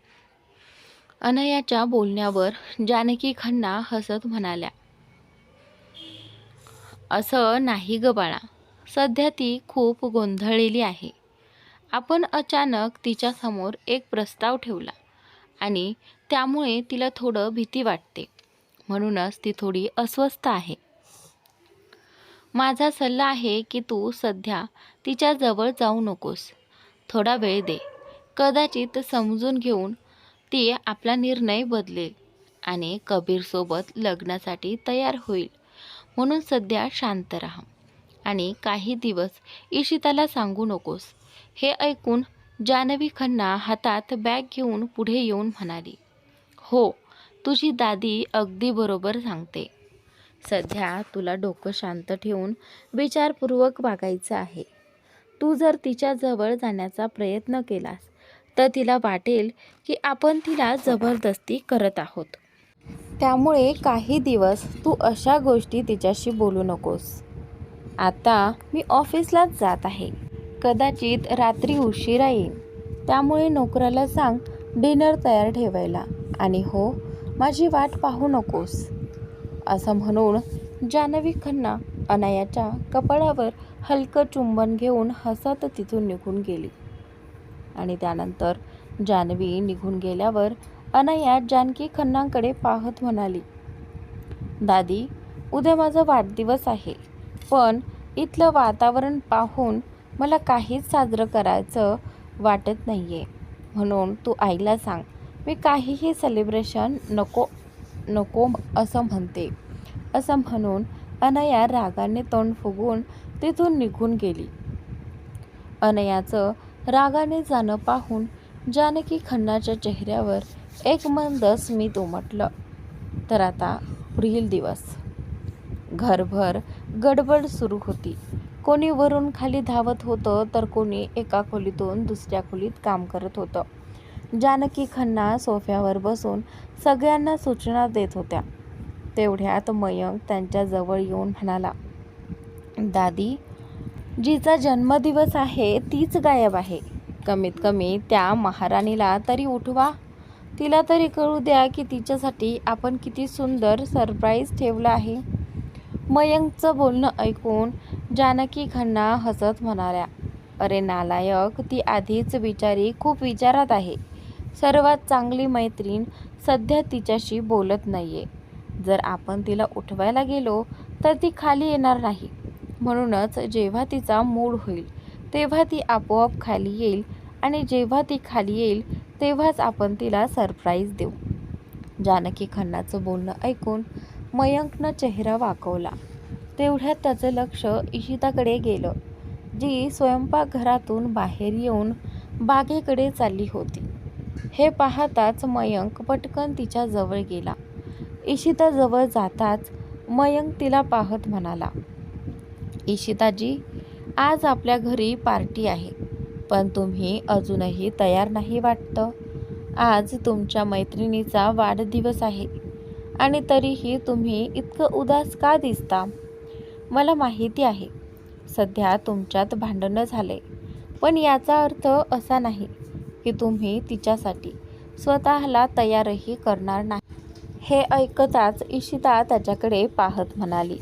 अनयाच्या बोलण्यावर जानकी खन्ना हसत म्हणाल्या, असं नाही ग बाळा. सध्या ती खूप गोंधळलेली आहे. आपण अचानक तिच्यासमोर एक प्रस्ताव ठेवला आणि त्यामुळे तिला थोडं भीती वाटते. म्हणूनच ती थोडी अस्वस्थ आहे. माझा सल्ला आहे की तू सध्या तिच्याजवळ जाऊ नकोस. थोडा वेळ दे. कदाचित समजून घेऊन ती आपला निर्णय बदलेल आणि कबीरसोबत लग्नासाठी तयार होईल. म्हणून सध्या शांत राहा आणि काही दिवस इशिताला सांगू नकोस. हे ऐकून जान्हवी खन्ना हातात बॅग घेऊन पुढे येऊन म्हणाली, हो, तुझी दादी अगदी बरोबर सांगते. सध्या तुला डोकं शांत ठेवून विचारपूर्वक वागायचं आहे. तू जर तिच्याजवळ जाण्याचा प्रयत्न केलास तर तिला वाटेल की आपण तिला जबरदस्ती करत आहोत. त्यामुळे काही दिवस तू अशा गोष्टी तिच्याशी बोलू नकोस. आता मी ऑफिसलाच जात आहे. कदाचित रात्री उशिरा येईन. त्यामुळे नोकराला सांग डिनर तयार ठेवायला. आणि हो, माझी वाट पाहू नकोस. असं म्हणून जान्हवी खन्ना अनायाच्या कपाळावर हलकं चुंबन घेऊन हसत तिथून निघून गेली. आणि त्यानंतर जान्हवी निघून गेल्यावर अनाया जानकी खन्नांकडे पाहत म्हणाली, दादी, उद्या माझा वाढदिवस आहे, पण इथलं वातावरण पाहून मला काहीच साजरं करायचं वाटत नाहीये. म्हणून तू आईला सांग मी काहीही सेलिब्रेशन नको नको असं म्हणते. असं म्हणून अनया रागाने तोंड फुगवून तिथून निघून गेली. अनयाचं रागाने जाणं पाहून जानकी खन्नाच्या चेहऱ्यावर एक मंद स्मित उमटलं. तर आता पुढील दिवस. घरभर गडबड सुरू होती. कोणी वरून खाली धावत होतं तर कोणी एका खोलीतून दुसऱ्या खोलीत काम करत होतं. जानकी खन्ना सोफ्यावर बसून सगळ्यांना सूचना देत होत्या. तेवढ्यात मयंक त्यांच्या जवळ येऊन म्हणाला, दादी, जिचा जन्मदिवस आहे तीच गायब आहे. कमीत कमी त्या महाराणीला तरी उठवा. तिला तरी कळू द्या की तिच्यासाठी आपण किती सुंदर सरप्राईज ठेवलं आहे. मयंकचं बोलणं ऐकून जानकी खन्ना हसत म्हणाल्या, अरे नालायक, ती आधीच बिचारी खूप विचारात आहे. सर्वात चांगली मैत्रीण सध्या तिच्याशी बोलत नाहीये. जर आपण तिला उठवायला गेलो तर ती खाली येणार नाही. म्हणूनच जेव्हा तिचा मूड होईल तेव्हा ती आपोआप खाली येईल आणि जेव्हा ती खाली येईल तेव्हाच आपण तिला सरप्राईज देऊ. जानकी खन्नाचं बोलणं ऐकून मयंकनं चेहरा वाकवला. तेवढ्यात त्याचं लक्ष इशिताकडे गेलं, जी स्वयंपाकघरातून बाहेर येऊन बागेकडे चालली होती. हे पाहताच मयंक पटकन तिच्या जवळ गेला. इशिताजवळ जाताच मयंक तिला पाहत म्हणाला, इशिताजी, आज आपल्या घरी पार्टी आहे, पण तुम्ही अजूनही तयार नाही वाटतं. आज तुमच्या मैत्रिणीचा वाढदिवस आहे आणि तरीही तुम्ही इतकं उदास का दिसता? मला माहिती आहे सध्या तुमच्यात भांडणं झाले, पण याचा अर्थ असा नाही की तुम्ही तिच्यासाठी स्वतःला तयारही करणार नाही. हे ऐकताच इशिता त्याच्याकडे पाहत म्हणाली,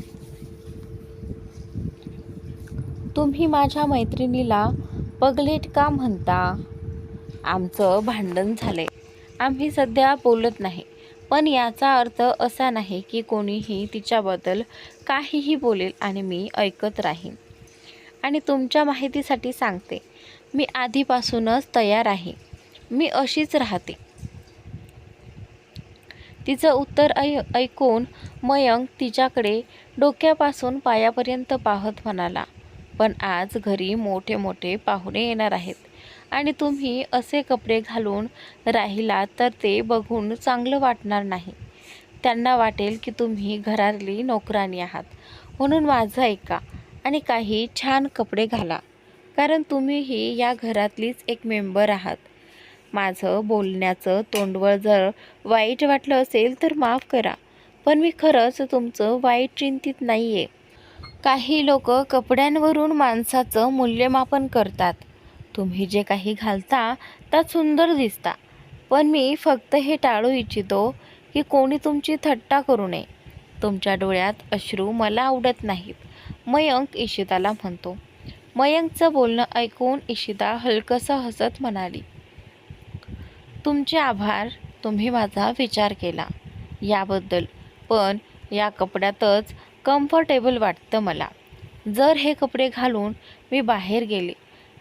तुम्ही माझ्या मैत्रिणीला पगलेट का म्हणता? आमचं भांडण झालंय. आम्ही सध्या बोलत नाही, पण याचा अर्थ असा नाही की कोणीही तिच्याबद्दल काहीही बोलेल आणि मी ऐकत राहीन. आणि तुमच्या माहितीसाठी सांगते, मी आधीपासूनच तयार आहे. मी अशीच राहते. तिचं उत्तर ऐकून मयंक तिच्याकडे डोक्यापासून पायापर्यंत पाहत म्हणाला, पण आज घरी मोठे मोठे पाहुणे येणार आहेत आणि तुम्ही असे कपडे घालून राहिलात तर ते बघून चांगलं वाटणार नाही. त्यांना वाटेल की तुम्ही घरातली नोकराणी आहात. म्हणून माझं ऐका आणि काही छान कपडे घाला, कारण तुम्हीही या घरातलीच एक मेंबर आहात. माझं बोलण्याचं तोंडवळ जर वाईट वाटलं असेल तर माफ करा, पण मी खरंच तुमचं वाईट चिंतित नाही आहे. काही लोक कपड्यांवरून माणसाचं मूल्यमापन करतात. तुम्ही जे काही घालता त्यात सुंदर दिसता, पण मी फक्त हे टाळू इच्छितो की कोणी तुमची थट्टा करू नये. तुमच्या डोळ्यात अश्रू मला आवडत नाहीत, मयंक इशिताला म्हणतो. मयंकचं बोलणं ऐकून इशिता हलकंसं हसत म्हणाली, तुमचे आभार, तुम्ही माझा विचार केला याबद्दल, पण या कपड्यातच कम्फर्टेबल वाटतं मला. जर हे कपडे घालून मी बाहेर गेले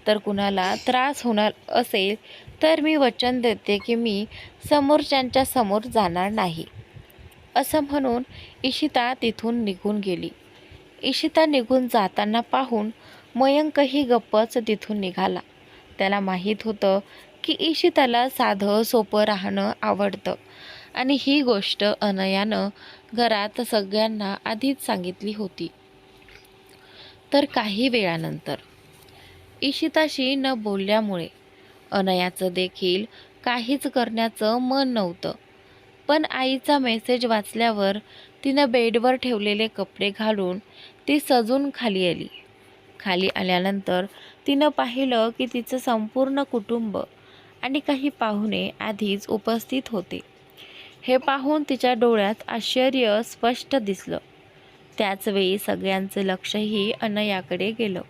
तर कुणाला त्रास होणार असेल तर मी वचन देते की मी समोरच्यांच्या समोर जाणार नाही. असं म्हणून इशिता तिथून निघून गेली. इशिता निघून जाताना पाहून मयंकही गप्पच तिथून निघाला. त्याला माहीत होतं की इशिताला साधं सोपं राहणं आवडतं आणि ही गोष्ट अनयानं घरात सगळ्यांना आधीच सांगितली होती. तर काही वेळानंतर इशिताशी न बोलल्यामुळे अनयाचं देखील काहीच करण्याचं मन नव्हतं. पण आईचा मेसेज वाचल्यावर तिनं बेडवर ठेवलेले कपडे घालून ती सजून खाली आली. खाली आल्यानंतर तिनं पाहिलं की तिचं संपूर्ण कुटुंब आणि काही पाहुणे आधीच उपस्थित होते. हे पाहून तिच्या डोळ्यात आश्चर्य स्पष्ट दिसलं. त्याचवेळी सगळ्यांचं लक्षही अनयाकडे गेलं.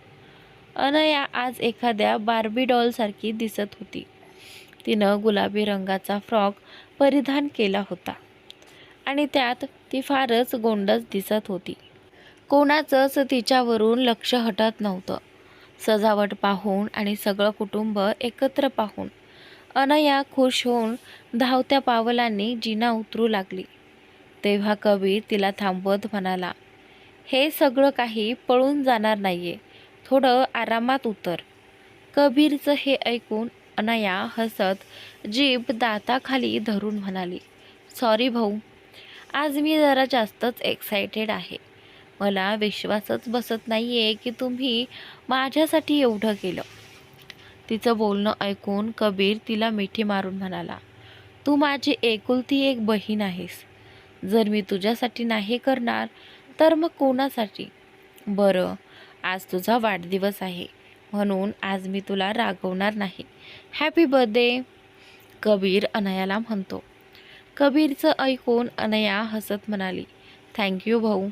अनया आज एखाद्या बार्बी डॉलसारखी दिसत होती. तिनं गुलाबी रंगाचा फ्रॉक परिधान केला होता आणि त्यात ती फारच गोंडस दिसत होती. कोणाचंच तिच्यावरून लक्ष हटत नव्हतं. सजावट पाहून आणि सगळं कुटुंब एकत्र पाहून अनया खुश होऊन धावत्या पावलांनी जिना उतरू लागली. तेव्हा कबीर तिला थांबवत म्हणाला, हे सगळं काही पळून जाणार नाहीये, थोडं आरामात उतर. कबीरचं हे ऐकून अनया हसत जीभ दाताखाली धरून म्हणाली, सॉरी भाऊ, आज मी जरा जास्तच एक्सायटेड आहे. मला विश्वासच बसत नाहीये की तुम्ही माझ्यासाठी एवढं केलं. तिचं बोलणं ऐकून कबीर तिला मिठी मारून म्हणाला, तू माझी एकुलती एक बहीण आहेस. जर मी तुझ्यासाठी नाही करणार तर मग कोणासाठी? बरं, आज तुझा वाढदिवस आहे म्हणून आज मी तुला रागवणार नाही. हॅपी बर्थडे, कबीर अनयाला म्हणतो. कबीरचं ऐकून अनया हसत म्हणाली, थँक्यू भाऊ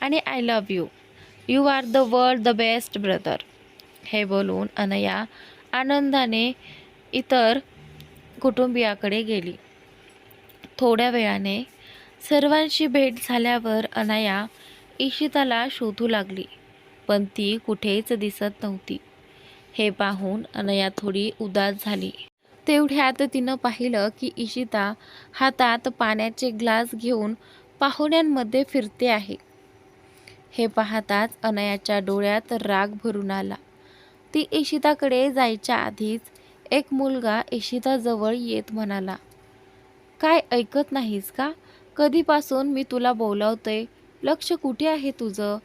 आणि I love you. You are the world the best brother. हे बोलून अनया आनंदाने इतर कुटुंबियाकडे गेली. थोड्या वेळाने सर्वांशी भेट झाल्यावर अनया इशिताला शोधू लागली, पण ती कुठेच दिसत नव्हती. हे पाहून अनया थोडी उदास झाली. तेवढ्यात तिनं पाहिलं की इशिता हातात पाण्याचे ग्लास घेऊन पाहुण्यांमध्ये फिरते आहे. हे पाहताच अनयाच्या डोळ्यात राग भरून आला. ती इशिताकडे जायच्या आधीच एक मुलगा इशिताजवळ येत म्हणाला, काय ऐकत नाहीस का? कधीपासून मी तुला बोलावतोय, लक्ष कुठे आहे तुझं?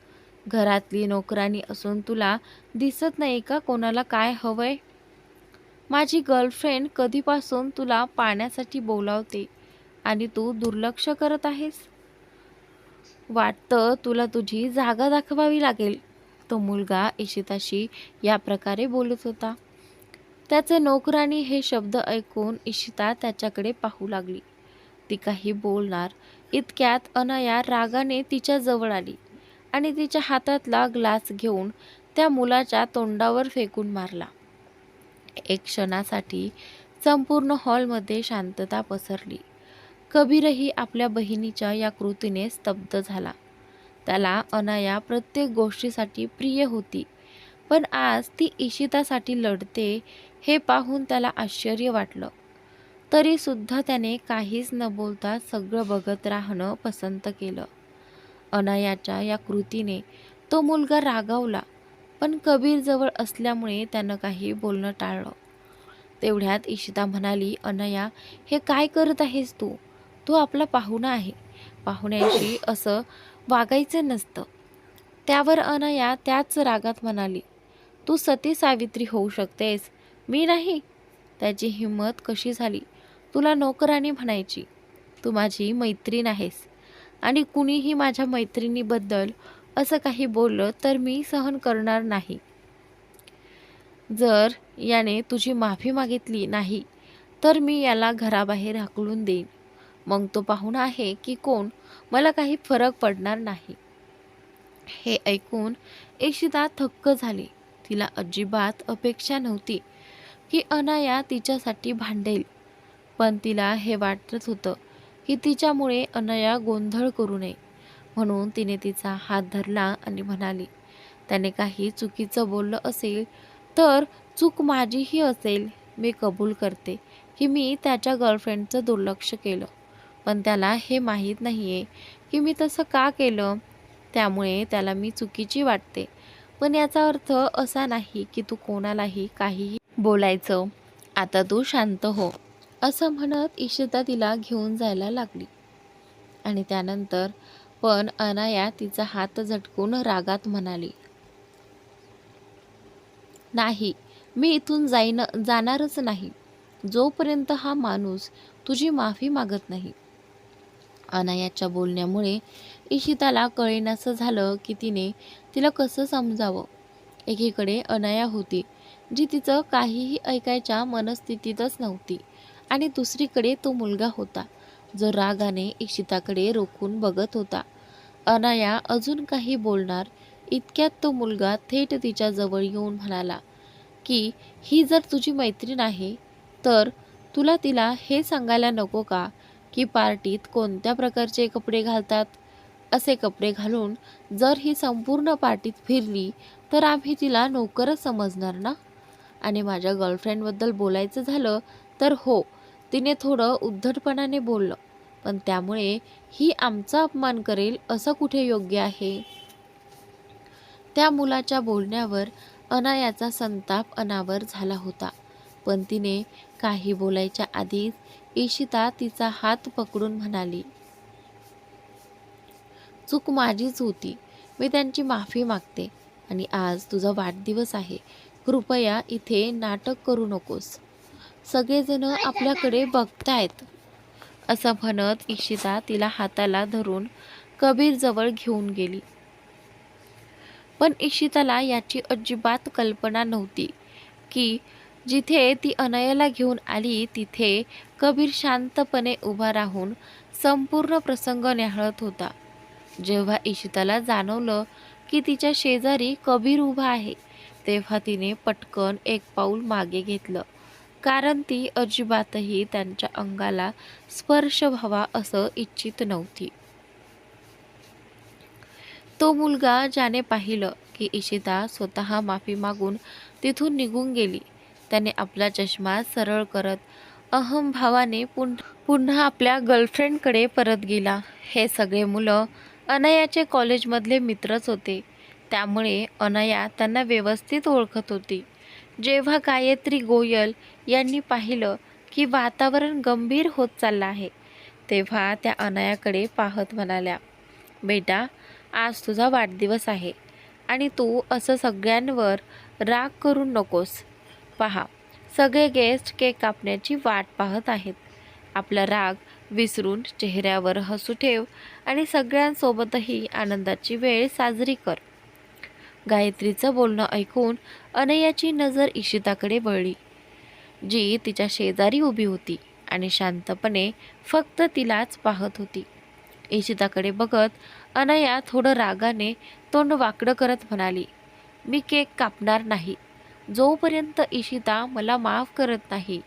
घरातली नोकरानी असून तुला दिसत नाही का कोणाला काय हवंय? माझी गर्लफ्रेंड कधीपासून तुला पाण्यासाठी बोलावते आणि तू दुर्लक्ष करत आहेस. वाटतं तुला तुझी जागा दाखवावी लागेल. तो मुलगा इशिताशी या प्रकारे बोलत होता. त्याचे नोकरानी हे शब्द ऐकून इशिता त्याच्याकडे पाहू लागली. ती काही बोलणार इतक्यात अनया रागाने तिच्या जवळ आली आणि तिच्या हातातला ग्लास घेऊन त्या मुलाच्या तोंडावर फेकून मारला. एक क्षणासाठी संपूर्ण हॉलमध्ये शांतता पसरली. कबीरही आपल्या बहिणीच्या या कृतीने स्तब्ध झाला. त्याला अनया प्रत्येक गोष्टीसाठी प्रिय होती, पण आज ती इशितासाठी लढते हे पाहून त्याला आश्चर्य वाटलं. तरीसुद्धा त्याने काहीच न बोलता सगळं बघत राहणं पसंत केलं. अनयाच्या या कृतीने तो मुलगा रागावला, पण कबीरजवळ असल्यामुळे त्यानं काही बोलणं टाळलं. तेवढ्यात इशिता म्हणाली, अनया, हे काय करत आहेस तू? तू आपला पाहुणा आहे. पाहुण्यांशी असं वागायचं नसतं. त्यावर अनया त्याच रागात म्हणाली, तू सती सावित्री होऊ शकतेस, मी नाही. त्याची हिंमत कशी झाली तुला नोकरानी म्हणायची? तू माझी मैत्रीण आहेस आणि कुणीही माझ्या मैत्रिणीबद्दल असं काही बोललं तर मी सहन करणार नाही. जर याने तुझी माफी मागितली नाही तर मी याला घराबाहेर हाकलून देईन. मग तो पाहुणा आहे की कोण मला काही फरक पडणार नाही. हे ऐकून इशिता थक्क झाली. तिला अजिबात अपेक्षा नव्हती की अनया तिच्यासाठी भांडेल, पण तिला हे वाटत होतं की तिच्यामुळे अनया गोंधळ करू नये. म्हणून तिने तिचा हात धरला आणि म्हणाली, त्याने काही चुकीचं बोललं असेल तर चूक माझीही असेल. मी कबूल करते की मी त्याच्या गर्लफ्रेंडचं दुर्लक्ष केलं, पण त्याला हे माहीत नाही आहे की मी तसं का केलं. त्यामुळे त्याला मी चुकीची वाटते, पण याचा अर्थ असा नाही की तू कोणालाही काहीही बोलायचं. आता तू शांत हो. असं म्हणत इशिता तिला घेऊन जायला लागली आणि त्यानंतर पण अनया तिचा हात झटकून रागात म्हणाली, नाही, मी इथून जाणारच नाही जोपर्यंत हा माणूस तुझी माफी मागत नाही. अनायाच्या बोलण्यामुळे इशिताला कळेनासं झालं की तिला कसं समजावं. एकीकडे अनाया होती जी तिचं काहीही ऐकायच्या मनस्थितीतच नव्हती, आणि दुसरीकडे तो मुलगा होता जो रागाने इशिताकडे रोखून बघत होता. अनाया अजून काही बोलणार इतक्यात तो मुलगा थेट तिच्या जवळ येऊन म्हणाला की ही जर तुझी मैत्रीण आहे तर तुला तिला हे सांगायला नको का की पार्टीत कोणत्या प्रकारचे कपडे घालतात. असे कपडे घालून जर ही संपूर्ण पार्टीत फिरली तर आम्ही तिला नोकरच समजणार ना. आणि माझ्या गर्लफ्रेंडबद्दल बोलायचं झालं तर हो, तिने थोडं उद्धटपणाने बोललं, पण त्यामुळे ही आमचा अपमान करेल असं कुठे योग्य आहे. त्या मुलाच्या बोलण्यावर अनायाचा संताप अनावर झाला होता, पण तिने काही बोलायच्या आधीच इशिता तिचा हात पकडून म्हणाली, चूक माझीच होती, मी त्यांची माफी मागते. आणि आज तुझा वाढदिवस आहे, कृपया इथे नाटक करू नकोस, सगळेजण आपल्याकडे बघतायत. असं म्हणत इशिता तिला हाताला धरून कबीर जवळ घेऊन गेली. पण इशिताला याची अजिबात कल्पना नव्हती की जिथे ती अनयाला घेऊन आली तिथे कबीर शांतपणे उभा राहून संपूर्ण प्रसंग न्याहाळत होता. जेव्हा इशिताला जाणवलं की तिच्या शेजारी कबीर उभा आहे तेव्हा तिने पटकन एक पाऊल मागे घेतलं, कारण ती अजिबातही त्यांच्या अंगाला स्पर्श व्हावा असं इच्छित नव्हती. तो मुलगा ज्याने पाहिलं की इशिता स्वतः माफी मागून तिथून निघून गेली, त्याने आपला चष्मा सरळ करत अहंभावाने पुन्हा आपल्या गर्लफ्रेंडकडे परत गेला. हे सगळे मुलं अनयाचे कॉलेजमधले मित्रच होते, त्यामुळे अनया त्यांना व्यवस्थित ओळखत होती. जेव्हा गायत्री गोयल यांनी पाहिलं की वातावरण गंभीर होत चाललं आहे तेव्हा त्या अनयाकडे पाहत म्हणाल्या, बेटा, आज तुझा वाढदिवस आहे आणि तू असं सगळ्यांवर राग करू नकोस. पहा, सगळे गेस्ट केक कापण्याची वाट पाहत आहेत. आपला राग विसरून चेहऱ्यावर हसू ठेव आणि सगळ्यांसोबतही आनंदाची वेळ साजरी कर. गायत्रीचं बोलणं ऐकून अनयाची नजर इशिताकडे वळली, जी तिच्या शेजारी उभी होती आणि शांतपणे फक्त तिलाच पाहत होती. इशिताकडे बघत अनया थोडं रागाने तोंड वाकडं करत म्हणाली, मी केक कापणार नाही जोपर्यंत इशिता मला माफ करत नाही,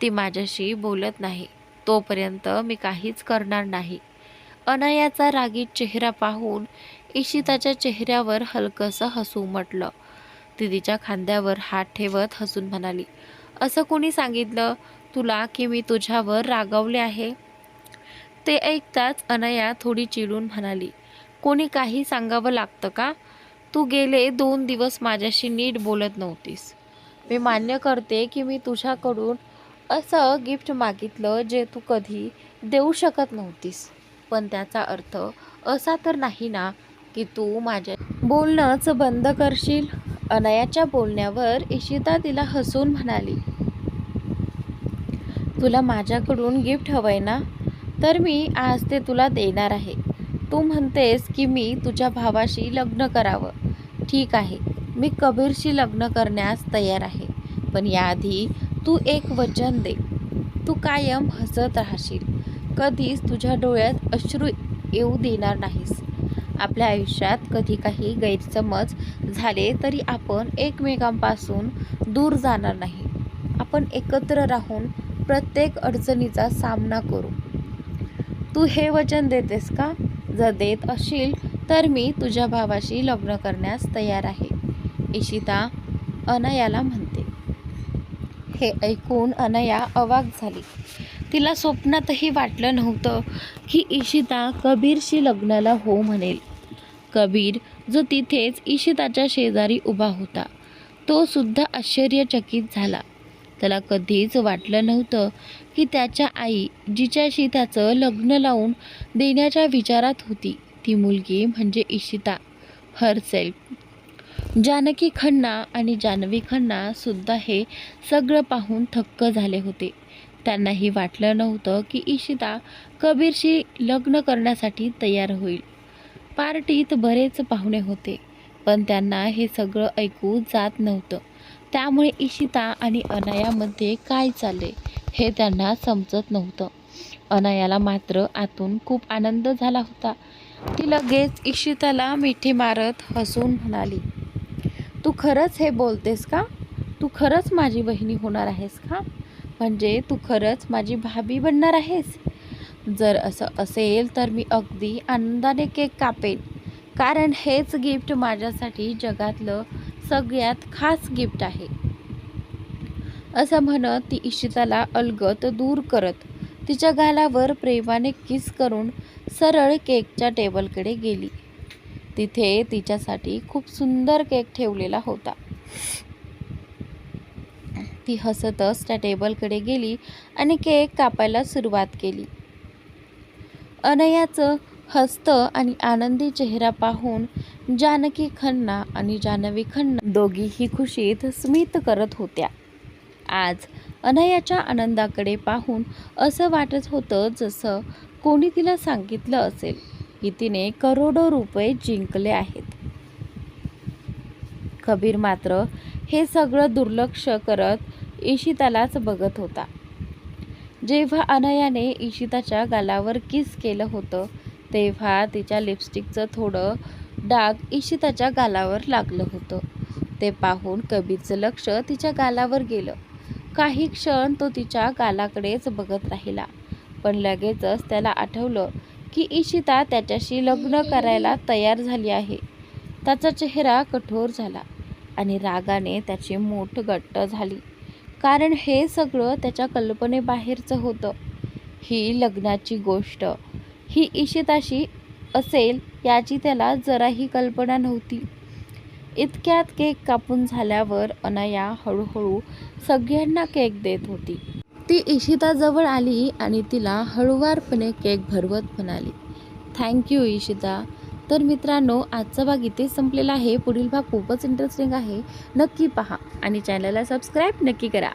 ती माझ्याशी बोलत नाही तोपर्यंत मी काहीच करणार नाही. अनयाचा रागीत चेहरा पाहून इशिताच्या चेहऱ्यावर हलकंसं हसू उमटलं. ती तिच्या खांद्यावर हात ठेवत हसून म्हणाली, असं कोणी सांगितलं तुला की मी तुझ्यावर रागावले आहे. ते ऐकताच अनया थोडी चिडून म्हणाली, कोणी काही सांगावं लागतं का? तू गेले 2 दिवस माझ्याशी नीट बोलत नव्हतीस. मी मान्य करते की मी तुझ्याकडून असं गिफ्ट मागितलं जे तू कधी देऊ शकत नव्हतीस, पण त्याचा अर्थ असा तर नाही ना की तू माझ्या बोलणंच बंद करशील. अनयाच्या बोलण्यावर इशिता तिला हसून म्हणाली, तुला माझ्याकडून गिफ्ट हवंय ना, तर मी आज ते तुला देणार आहे. तू म्हणतेस की मी तुझ्या भावाशी लग्न करावं. ठीक आहे, मी कबीरशी लग्न करण्यास तयार आहे, पण याआधी तू एक वचन दे. तू कायम हसत राहशील, कधीच तुझ्या डोळ्यात अश्रू येऊ देणार नाहीस. आपल्या आयुष्यात कधी काही गैरसमज झाले तरी आपण एकमेकांपासून दूर जाणार नाही. आपण एकत्र राहून प्रत्येक अडचणीचा सामना करू. तू हे वचन देतेस का? जर देत असशील तर मी तुझ्या भावाशी लग्न करण्यास तयार आहे, इशिता अनयाला म्हणते. हे ऐकून अनया अवाक झाली. तिला स्वप्नातही वाटलं नव्हतं की इशिता कबीरशी लग्नाला हो म्हणेल. कबीर जो तिथेच इशिताच्या शेजारी उभा होता तो सुद्धा आश्चर्यचकित झाला. त्याला कधीच वाटलं नव्हतं की त्याच्या आई जिच्याशी त्याचं लग्न लावून देण्याच्या विचारात होती ती मुलगी म्हणजे इशिता हरसेल्फ. जानकी खन्ना आणि जान्हवी खन्ना सुद्धा हे सगळं पाहून थक्क झाले होते. त्यांनाही वाटलं नव्हतं की इशिता कबीरशी लग्न करण्यासाठी तयार होईल. पार्टीत बरेच पाहुणे होते, पण त्यांना हे सगळं ऐकू जात नव्हतं. त्यामुळे इशिता आणि अनायामध्ये काय चालले हे त्यांना समजत नव्हतं. अनायाला मात्र आतून खूप आनंद झाला होता. ती लगेच इशिताला मिठी मारत हसून म्हणाली, "तू खरंच हे बोलतेस का? तू खरंच माझी बहिणी होणार आहेस का? म्हणजे तू खरंच माझी भाभी बनणार आहेस? जर असं असेल तर मी अगदी आनंदाने केक कापेन, कारण हेच गिफ्ट माझ्यासाठी जगातलं सगळ्यात खास गिफ्ट आहे." असं म्हणत ती इशिताला अलगद दूर करत तिच्या गालावर प्रेमाने किस करून सरळ केकच्या टेबलकडे गेली. तिथे तिच्यासाठी खूप सुंदर केक ठेवलेला होता. ती हसतच त्या टेबलकडे गेली आणि केक कापायला सुरुवात केली. अनयाचं हसतं आणि आनंदी चेहरा पाहून जानकी खन्ना आणि जान्हवी खन्ना दोघीही खुशीत स्मित करत होत्या. आज अनयाच्या आनंदाकडे पाहून असं वाटत होतं जसं कोणी तिला सांगितलं असेल की तिने करोडो रुपये जिंकले आहेत. कबीर मात्र हे सगळं दुर्लक्ष करत इशितालाच बघत होता. जेव्हा अनयाने इशिताच्या गालावर किस केलं होतं तेव्हा तिच्या लिपस्टिकचं थोडं डाग इशिताच्या गालावर लागलं होतं. ते पाहून कबीरचं लक्ष तिच्या गालावर गेलं. काही क्षण तो तिच्या गालाकडेच बघत राहिला, पण लगेचच त्याला आठवलं की इशिता त्याच्याशी लग्न करायला तयार झाली आहे. त्याचा चेहरा कठोर झाला आणि रागाने त्याची मूठ घट्ट झाली, कारण हे सगळं त्याच्या कल्पनेबाहेरचं होतं. ही लग्नाची गोष्ट ही इशिताशी असेल याची त्याला जराही कल्पना नव्हती. इतक्यात केक कापून झाल्यावर अनया हळूहळू सगळ्यांना केक देत होती. ती इशिताजवळ आली आणि तिला हळुवारपणे केक भरवत म्हणाली, "थँक्यू इशिता." तर मित्रांनो, आजचा भाग इथेच संपलेला आहे. पुढील भाग खूपच इंटरेस्टिंग आहे. नक्की पहा आणि चॅनलला सबस्क्राईब नक्की करा.